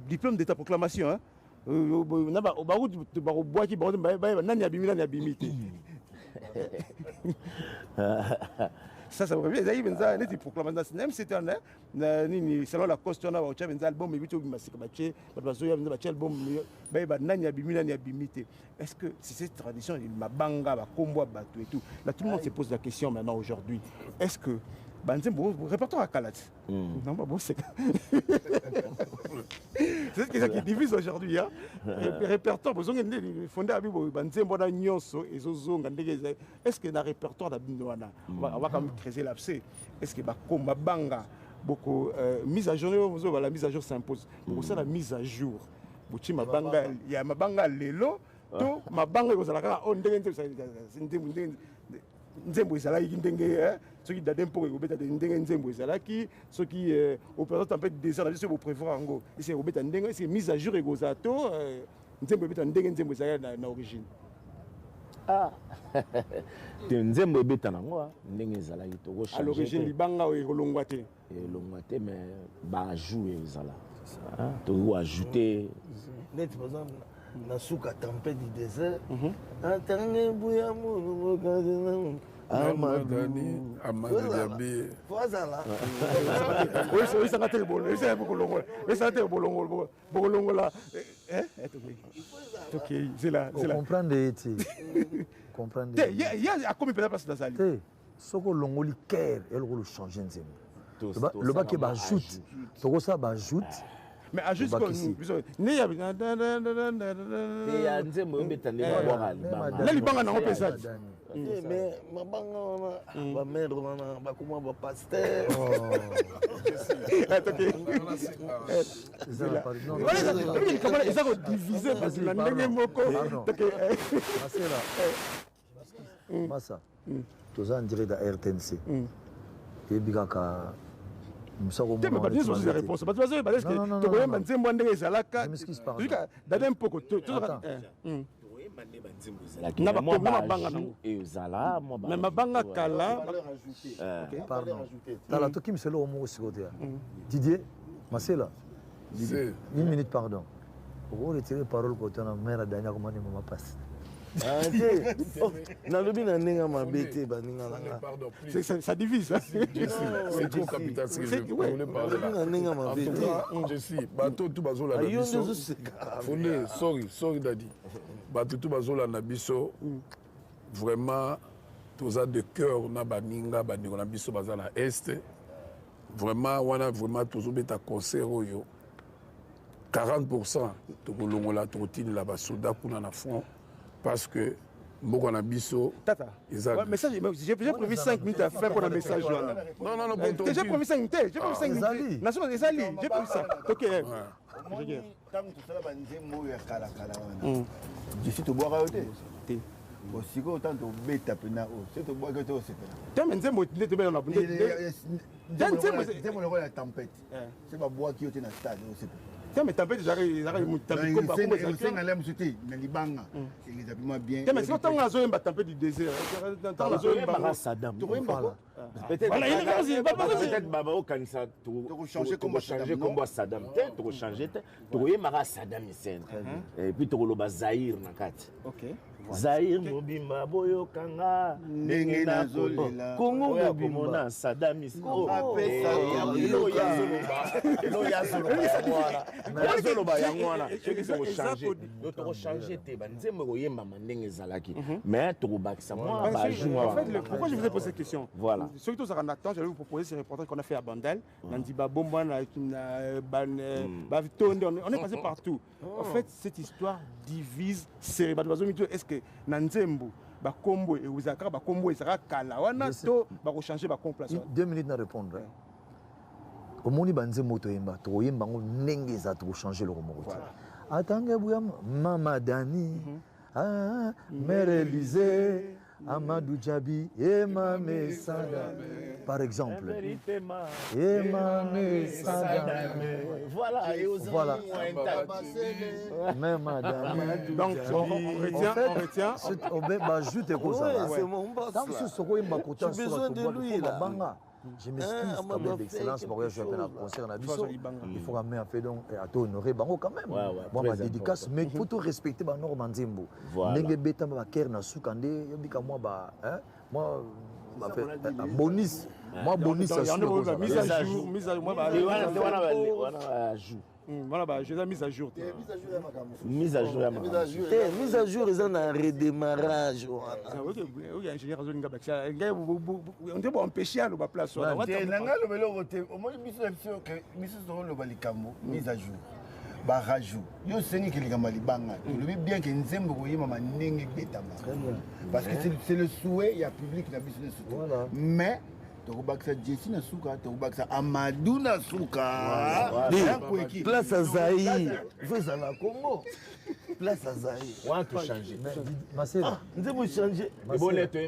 [SPEAKER 1] Diplôme d'état proclamation. Hein. Ça va bien. Ils proclamation. Même si c'était selon la cause, on a un album, est-ce que c'est cette tradition, Mabanga, Kombo, Batu et tout. Là, tout le monde se pose la question maintenant aujourd'hui. Est-ce que répertoire à Kalat. Non, bon, c'est ce qui divise aujourd'hui. Hein? Répertoire, fondé à est-ce que dans le répertoire, on va quand même creuser l'abcès. Est-ce que Banga, beaucoup mise à jour, la mise à jour s'impose. Pour ça, la mise à jour. Il y a Mabanga Lelo, tout Mabanga, nzembo ezalaki ndenge soki dade mpo ekobeta ndenge nzembo ezalaki soki opération tempête désert na biso boprévoir yango esi ekobeta ndenge esi mise à jour ekozala to nzembo ebeta ndenge nzembo ezalaki na origine
[SPEAKER 3] te nzembo ebeta nango ndenge ezalaki
[SPEAKER 1] à l'origine libanga oyo ekolongwa te
[SPEAKER 3] mais baajout ezala tokoki ajouter
[SPEAKER 2] net par exemple na suka tempête du désert atanga buya mu
[SPEAKER 6] Amadani Diaby.
[SPEAKER 2] Voilà.
[SPEAKER 1] Oui, ça n'a pas été bon. Oui, ça n'a pas été bon. Bolongo là. Ok, c'est là.
[SPEAKER 5] Comprendre. Comprendre.
[SPEAKER 1] Il y a combien de place dans ça?
[SPEAKER 5] Ce que l'on a cœur, elle va changer. Le bac est ajoute. Tout ça ajoute.
[SPEAKER 1] Mais ajoute comme nous. Mais
[SPEAKER 2] ma mère, ma pasteur.
[SPEAKER 1] Ils ont divisé parce que la dernière moko.
[SPEAKER 5] Massa, tu as en direct à RTNC. Et Bigaka,
[SPEAKER 1] te me badinso aussi réponse bato bazo ba est-ce que to koyemba nzembo ndenge ezalaka jusqu'à dada mpoko to na mabanga nango mais mabanga kala
[SPEAKER 5] pardon tala toki miselo omo sikote Didier Masela 1 minute pardon pour retirer parole côté na mère dernière comment maman passe
[SPEAKER 1] ça divise.
[SPEAKER 6] C'est trop capital. Je suis. Bateau tout bazola na biso. Sorry daddy. Bateau tout bazola na biso. Vraiment tous a de cœur na baninga bandiko na biso bazala est. Vraiment wana vraiment tous beta concert oyo. 40% to kolongola trotine la basoda kuna na front. Parce que Mboko na biso.
[SPEAKER 1] Tata. Ouais, message, j'ai prévu 5 minutes à faire pour le message. Non, j'ai prévu 5 minutes. J'ai prévu 5 minutes. Nation des alliés. J'ai prévu ça. Ok.
[SPEAKER 7] Je suis au bois à côté. Aussi autant de bêta pena. C'est au bois à côté aussi.
[SPEAKER 1] Tiens, mais Nzembo, tu es bien dans la bouteille.
[SPEAKER 7] Nzembo, le rôle de la tempête. C'est pas bois qui est dans le stade.
[SPEAKER 1] Mais tempête, j'arrive bien. Mais si on a besoin de tempête du désert,
[SPEAKER 3] Saddam.
[SPEAKER 1] Peut-être
[SPEAKER 3] Baba au Kanisa, tu changer comme Saddam, tu changer, tu mara Saddam Hussein. Et puis tu le Zahir Nakat.
[SPEAKER 1] Ok.
[SPEAKER 3] Zahir Mobimba Boyo Kanga, Nengena Zolela, Congo Mobimona Saddam Hussein. Yazoloba yangwana ceux qui sont changés d'autres changer te banzembo koyemba mandenge zalaki mais tokobakisa moi ba jour
[SPEAKER 1] en fait pourquoi je vous ai posé cette question
[SPEAKER 3] voilà
[SPEAKER 1] surtout ça en attend j'allais vous proposer ce reportage qu'on a fait à Bandel Nandiba Bombana on est passé partout en fait cette histoire divise cérébral est-ce que Nanzembo ba combo et Ouzaka ba combo et sera kala wana to ba changer ba complacement
[SPEAKER 5] 2 minutes à répondre omoni banzembo toyemba toyemba ngo ndenge za to changer le romo atanga buyam mama Dani mère Élysée Amadou Djabi et Mamé Sada par exemple et Mamé Sada
[SPEAKER 3] voilà et
[SPEAKER 5] voilà même Dani
[SPEAKER 1] donc on retient
[SPEAKER 5] bah ajoute quoi ça
[SPEAKER 7] c'est mon boss
[SPEAKER 5] tant que ce quoi il
[SPEAKER 7] j'ai besoin de lui là
[SPEAKER 5] je m'excuse quand même d'excellence pour que je vienne à concert à Bissau. Il faut quand même faire donc à honorer Bango quand même. Moi ma dédicace mais il faut tout respecter ba norme Nzembo. Ndenge beta ba ker na sukande yobika moi ba moi bonus. Moi bonus ça
[SPEAKER 1] mise à jour moi ba voilà bah je la mise à jour
[SPEAKER 3] mise à jour ils ont un redémarrage
[SPEAKER 1] oui ingénieur zone ngabakisa on peut empêcher à la place
[SPEAKER 7] on nanga le melo voter au moins mise le balikambo mise à jour ba rajout yo sengi ke likamba libanga le bien que Nzembo koyema manenge betama parce que c'est le souhait il y a public na business mais tokobakisa Jesse na suka tokobakisa Amadou na suka
[SPEAKER 2] place à Zahir vous à la Congo place à Zahir
[SPEAKER 3] on va changer
[SPEAKER 5] Masela
[SPEAKER 2] Nzembo changer
[SPEAKER 3] bon lettre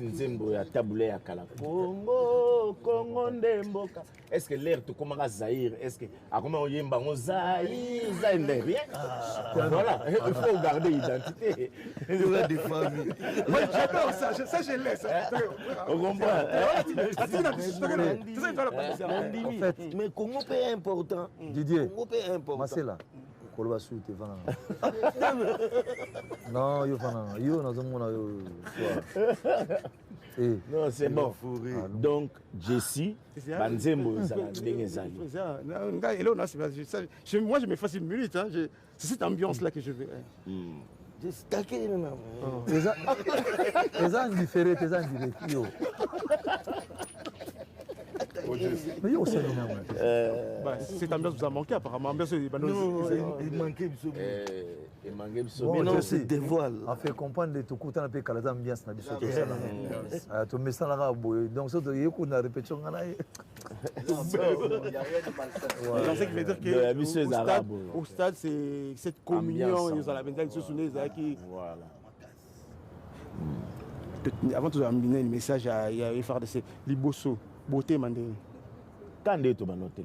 [SPEAKER 3] Nzembo ya tabule ya kala Congo ndemboka est-ce que l'air te comment Zahir est-ce que à comment yemba on Zahir n'est rien voilà il faut garder l'identité
[SPEAKER 2] des familles
[SPEAKER 1] moi j'adore ça je laisse
[SPEAKER 3] on comprend
[SPEAKER 2] en fait mais Congo est important
[SPEAKER 5] Didier
[SPEAKER 2] Congo est important
[SPEAKER 5] Masela koloba suite vana non yo vana yo nazomona yo
[SPEAKER 3] non c'est bon donc Jesse Banzembo zala ndenge zali
[SPEAKER 1] moi je me fasse 1 minute c'est cette ambiance là que je veux
[SPEAKER 5] les gens différés les gens directs yo mais yo c'est
[SPEAKER 1] cette ambiance vous a manqué apparemment
[SPEAKER 2] il manquait
[SPEAKER 3] mais
[SPEAKER 2] non c'est dévoile
[SPEAKER 5] a fait comprendre de tout côté na pe kala ambiance na biso to messala la boy donc ça yeko na répétition ngana
[SPEAKER 1] c'est qui veut dire que au stade c'est cette communion ils ont la benzali se souvenir qui
[SPEAKER 3] voilà
[SPEAKER 1] avant tout amener le message à faire de ces liboso beauté mandé
[SPEAKER 3] quand nde to banote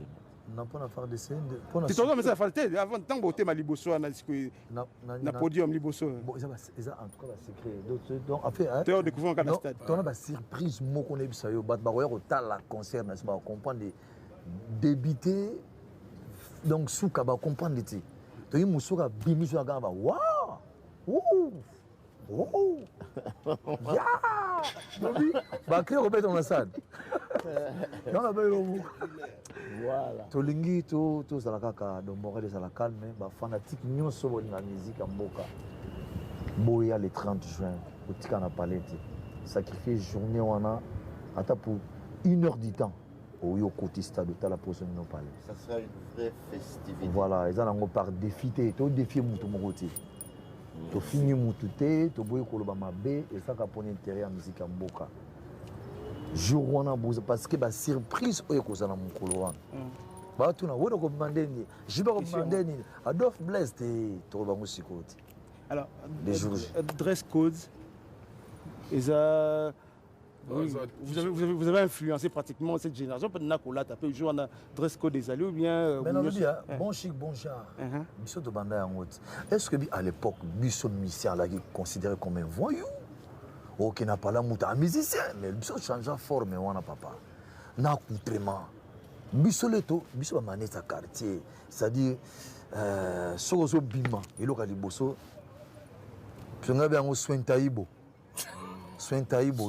[SPEAKER 5] na pona faire des scènes
[SPEAKER 1] tu t'entends mais ça falté avant tant beauté ma liboso na podium liboso
[SPEAKER 5] bon ça en tout cas va secret donc en fait
[SPEAKER 1] tu as découvert un stade
[SPEAKER 5] tu as une surprise moko na biso yo bat ba ko ta la concert na ba comprendre débiter donc souka ba comprendre ti to yi musuka bimi so ga ba waouh oh ya oui ba créer au béton la salle non la belle voilà tolingi to sala kaka do morale sala calme ba fanatique nyonso bo na musique en mboka boya le 30 juin otika na palette sacrifier journée wana ata pour 1 heure du temps au côté stade de la pose no palais
[SPEAKER 3] ça sera une vraie festivité
[SPEAKER 5] voilà ils en ont par défi to défier mutu mokoti to fini mutu te to boye koloba mabe et ça ka pone intérêt en musique en mboka jour wana boza parce que ba surprise oyo kozana mokolo wana ba tuna wodo ko mandeni jiba ko mandeni Adolphe Blaise to bango sikoti
[SPEAKER 1] alors dress codes vous avez influencé pratiquement cette génération peut-être qu'on l'a tapé jour on a dress code des alliés ou bien
[SPEAKER 5] mais non bien bon chic bon genre biso to banda yango est-ce que à l'époque biso musicien là qui considéré comme un voyou ok n'a pas la muta musicien mais biso change forme wana papa na accoutrement biso leto biso ba maneta quartier c'est-à-dire sozo bima eloka liboso tunga bien au soin taïbo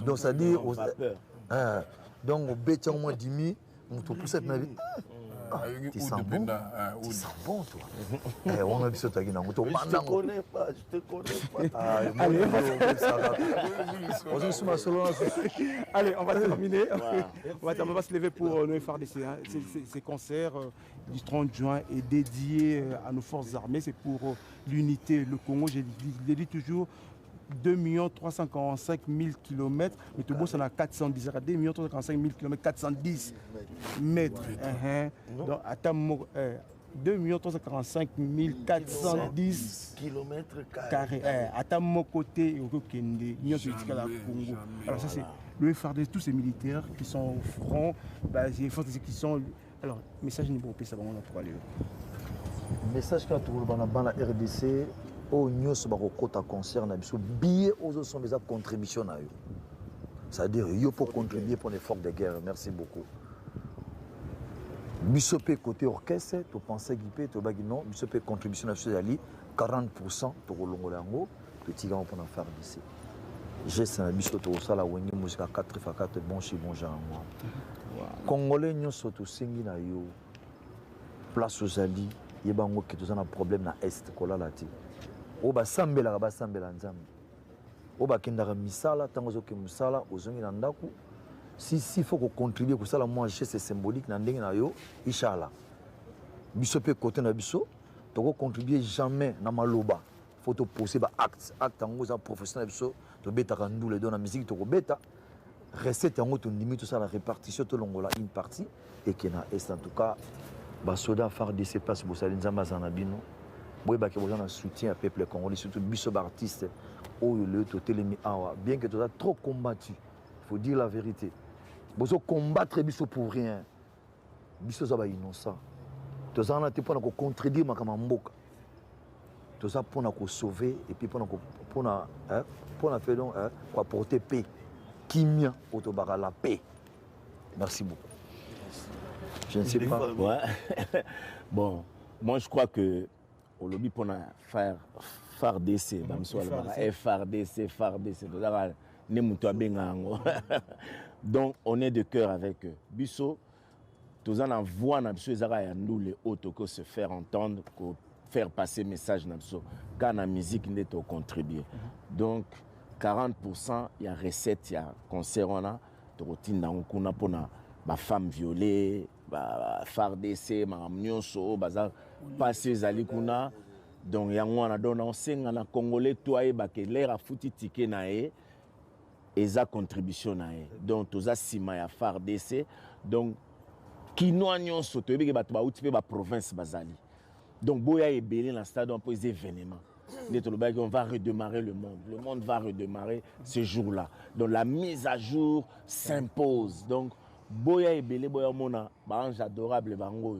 [SPEAKER 5] donc c'est-à-dire donc au béton au moins 10 000 on te pousse na vie tu sens bon toi on a vu ça tagina on te
[SPEAKER 3] connais pas je te connais pas
[SPEAKER 1] allez on va terminer on va se lever pour nous faire ces concerts du 30 juin est dédié à nos forces armées c'est pour l'unité le Congo je le dis toujours 2 345 000 km, mais tout bon, ça a 410, 2 345 000 km, 410 mètres. Donc, à 2 345 410
[SPEAKER 2] km
[SPEAKER 1] carrés. À ta côté, alors ça c'est le FARDC, tous ces militaires qui sont au front, qui sont... Alors, message niveau ça va pour aller.
[SPEAKER 5] Message quand tu vas la RDC, au nyos bakokota concert na biso billet aux sont déjà contribution na yo. C'est-à-dire yo pour contribuer pour l'effort de guerre. Merci beaucoup. Biso pe côté orchestre, tu pensais guipé, tu bagi non, biso pe contribution na ali 40% to kolongola yango, to tiga pour faire d'ici. J'ai ça biso to sala wengi musique 4x4 bon chi bon genre moi. Congolais nyos to singi na yo. Place aux ali, yebango ki to na problème na est kolala ti. Oba sambela nzambe oba kendaka misala tango zoke musala ozongi na ndaku si faut ko contribuer ko sala moi geste symbolique na ndenge na yo inshallah biso pe côté na biso to ko contribuer jamais na maloba faut to poser ba acte tango za professionnel biso to betaka ndule do na musique to ko beta recette yango to ndimi to sala répartition to longola une partie et que na est en tout cas ba soda phare de ces places bosali nzamba za bino. Oui, bah, besoin d'un soutien au peuple congolais, surtout biso artistes, bien que tu as trop combattu, il faut dire la vérité. Besoin combattre biso pour rien. Biso zaba innocent. Tu as été pour contredire ma kamamboka. Tu as pour sauver et puis pour faire donc apporter paix. Kimia autobara la paix. Merci beaucoup. Je ne sais pas.
[SPEAKER 3] Ouais. Bon, moi je crois que au lobby pour faire FARDC, FARDC, donc on est de cœur avec eux. Bisso, tous en voix nous les autres que se faire entendre, faire passer message quand la musique n'est pas contribuer. Donc 40% il y a recette, il y a concert on a de routine dans on a pour ma femme violée, FARDC, ma nyonso, bazar passer zalikuna donc yango na dona on senga na congolais toi ba ke l'air a fouti ticket na e eza contribution na e donc toza sima ya FARDC donc kino nyonso to yebeke bato ba uti pe ba province bazali donc boya ebele na stade on pose événement on va redémarrer le monde va redémarrer ce jour-là donc la mise à jour s'impose donc boya ebele boya mona bange adorable bango.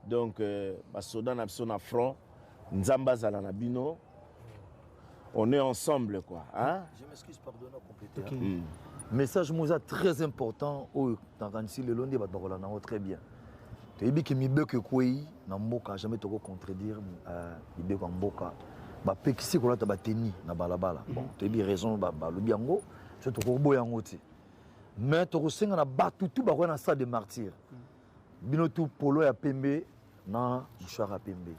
[SPEAKER 3] Donc basoda na biso na front nzamba zala na bino. On est ensemble quoi, hein?
[SPEAKER 5] Je m'excuse, pardonne à compléter. Okay. Message Mouza très important au Tangansi le Londi Batbarola très bien. Tu as dit que Mibeke Kouei na mboka jamais te contredire Mibeke mboka. Ba pekisi ko la tabateni na balabala. Bon, tu as dit raison ba le biango, je te ko boyango ti. Mais tu resenga na batutu ba na stade de martyr. Binotu polo ya pembe na mouchara pembe.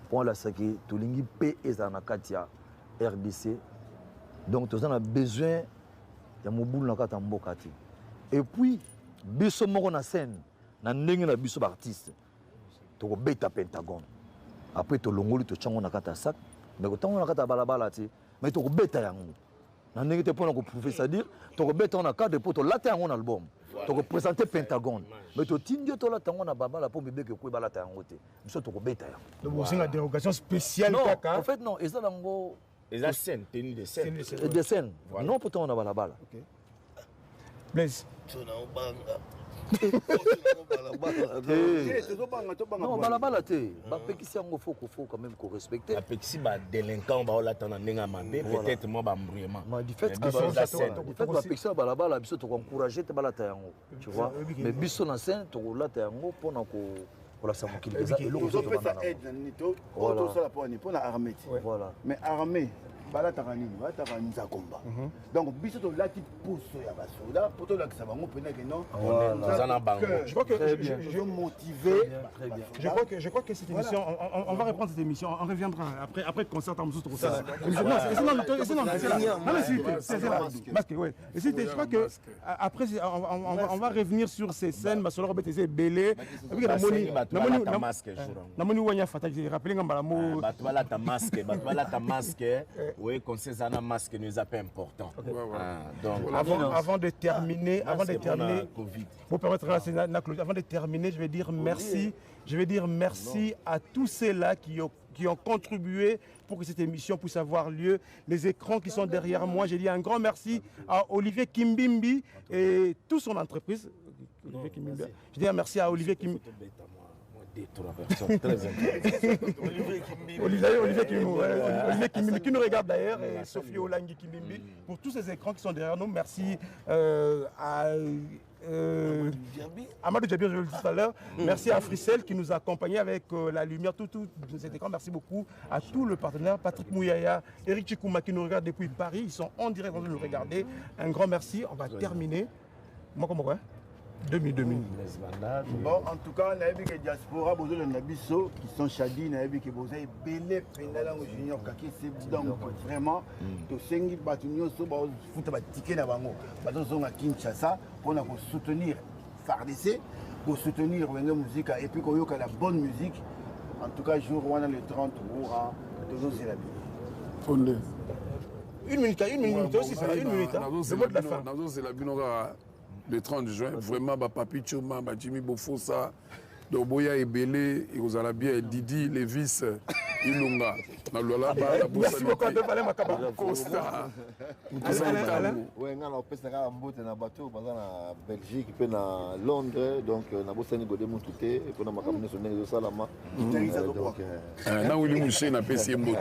[SPEAKER 5] Pour la saki tolingi pe ezana katia RDC. Donc tu as besoin ya mobulu na kata mboka ti. Et puis biso moko na scène na ndenge na biso ba artiste. To ko beta Pentagone. Après to longoli to chango na kata sac, mais ko tango na kata balabala ti, mais to ko beta yango. Na ndenge te pona ko prouver ça dire, to ko beta na cadre pour to lata yango na album. To ko présenter Pentagone. Mais to tindio to lata yango na babala pour bébé que ko balata yango te. Biso to ko beta yango.
[SPEAKER 1] Donc c'est une dérogation spéciale kaka.
[SPEAKER 5] En fait non, eza lango
[SPEAKER 3] et la scène, tenue de scène.
[SPEAKER 5] Des scènes. Voilà. Non, pourtant on a balabala.
[SPEAKER 1] Ok. Blaise.
[SPEAKER 5] Non, balabala te. Ba pekisi yango faut quand même qu'on respecte.
[SPEAKER 3] La pekisi ba délinquant ba la tana ndenga mabe, peut-être moi ba mbruyement.
[SPEAKER 5] Mais du fait que ba pekisi balabala biso to encourager te balata yango. Tu vois? Mais biso na scène to lata yango pona ko la samukili eza eloko zo
[SPEAKER 7] to ça aide nito auto ça la pour la armée.
[SPEAKER 5] Voilà.
[SPEAKER 7] Mais armée balata nini balata nza combat. Donc biso to lati pousse ya basoda pour to la ça va mo pena que non.
[SPEAKER 1] Je crois que
[SPEAKER 7] je motivé.
[SPEAKER 1] Je crois que cette émission on va reprendre cette émission, on reviendra après le concert en tout ça. Je crois que après on va revenir sur ces scènes mais sur bêtise belé. Namoni wanya fata j'ai rappelé ngamba mo
[SPEAKER 3] batwala ta masque oui qu'on sait ça na masque nous a pas important. Donc
[SPEAKER 1] avant de terminer pour permettre avant de terminer je vais dire merci à tous ceux-là qui ont contribué pour que cette émission puisse avoir lieu. Les écrans qui sont derrière moi, j'ai dit un grand merci à Olivier Kimbimbi et toute son entreprise. Je dis un merci à Olivier Kimbimbi. Olivier Kimbimbi qui nous regarde d'ailleurs et Sophie Olangi Kimbimbi pour tous ces écrans qui sont derrière nous. Merci à Amadou Djabir, je le dis tout à l'heure. Merci à Frissel qui nous a accompagnés avec la lumière, tout cet écran. Merci beaucoup à tous les partenaires, Patrick Mouyaya, Eric Chikouma qui nous regarde depuis Paris. Ils sont en direct en train de nous regarder. Un grand merci. On va terminer. Moi, comment quoi? 2000.
[SPEAKER 7] Bon, en tout cas, on a vu que diaspora, qui sont chadis, on a vu que vous avez belé pendant junior kaki c'est donc vraiment to sengi batunyo so ba futa ba ticket na bango. Ba zo nga Kinshasa pour soutenir FARDC, pour soutenir Wenge Musique et puis qu'on yoka la bonne musique. En tout cas, jour on a le 30 aura toujours c'est la vie.
[SPEAKER 1] Une minute aussi ça, une minute. Le mot de la fin.
[SPEAKER 6] C'est la binora. Le 30 juin, vraiment, Papi Choma, Jimmy Bofosa, Doboya et Belé, et vous allez bien, Didi, Lévis, Ilunga.
[SPEAKER 1] Merci beaucoup, on va aller à
[SPEAKER 6] Costa.
[SPEAKER 13] Oui, on a fait un bateau en Belgique, puis à Londres, donc on a bossé Godé Moutouté, et puis on a ramené son nez de Salama.
[SPEAKER 6] Non, Willy Mouché n'a pas essayé de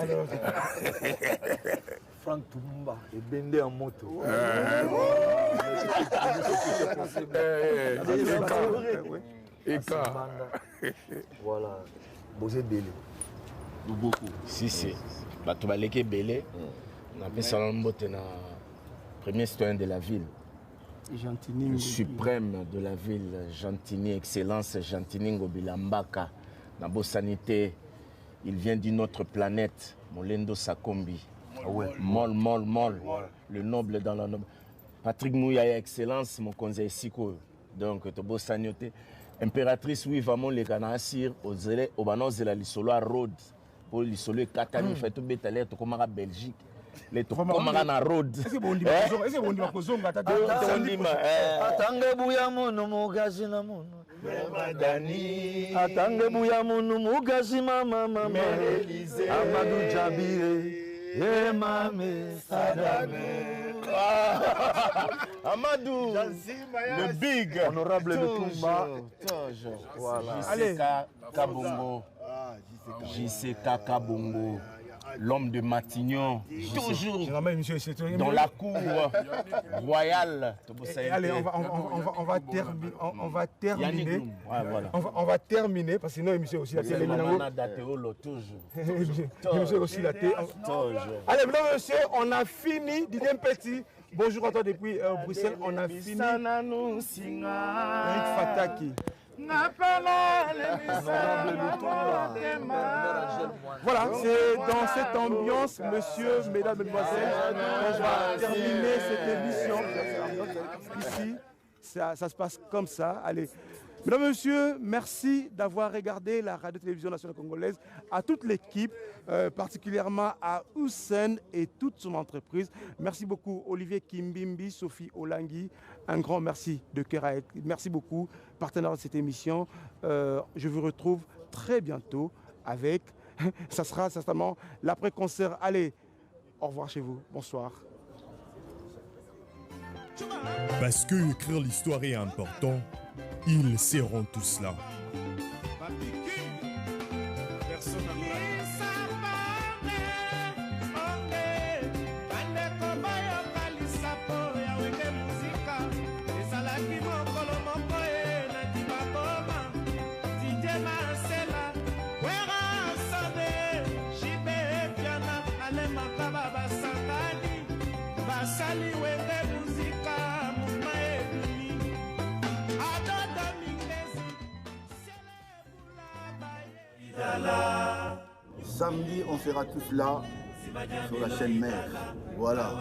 [SPEAKER 5] Franck Toumba et Bendé en moto. Voilà, Bosé Belé.
[SPEAKER 3] Beaucoup. Si. Tu vas aller Belé. On a fait ça dans premier citoyen de la ville.
[SPEAKER 1] Gentini.
[SPEAKER 3] Le suprême de la ville, Gentini, excellence, Gentini Ngobilambaka. Nabo Sanité, il vient d'une autre planète, Molendo Sakombi. Mol. Le noble dans la noble. Patrick Mouyaya, excellence, mon conseil Siko. Donc, Tobo Sanyote. Impératrice, oui, vraiment, les Ganassir, au banon de la Lissolo à Rhodes. Pour Lissolo et Katani, fait tout bétaler, tout comme à Belgique. Les tout comme à Rhodes.
[SPEAKER 1] Est-ce que bon dit
[SPEAKER 5] Atange bouya mono mugazi na mono. Atange bouya mono mugazi mama. Amadou Djabire.
[SPEAKER 3] Amadou, le big,
[SPEAKER 5] honorable Lutumba.
[SPEAKER 3] Voilà.
[SPEAKER 1] Allez.
[SPEAKER 3] Kabongo. JCK Kabongo. L'homme de Matignon, toujours dans la cour royale.
[SPEAKER 1] Allez, on va terminer. On va terminer parce que sinon l'émission aussi la télé. L'émission aussi la télé. Allez, mesdames et messieurs, on a fini. Didier Petit, bonjour à toi depuis Bruxelles. On a fini. Eric Fataki. Voilà, c'est dans cette ambiance, monsieur, mesdames, mesdemoiselles, qu'on va terminer cette émission. Ici, ça se passe comme ça. Allez. Mesdames et messieurs, merci d'avoir regardé la radio-télévision nationale congolaise, à toute l'équipe, particulièrement à Hussein et toute son entreprise. Merci beaucoup Olivier Kimbimbi, Sophie Olangui, un grand merci de cœur. Merci beaucoup, partenaire de cette émission. Je vous retrouve très bientôt avec, ça sera certainement l'après-concert. Allez, au revoir chez vous, bonsoir.
[SPEAKER 10] Parce que écrire l'histoire est important, ils seront tous là.
[SPEAKER 7] Samedi, on sera tous là sur la chaîne mère. Voilà.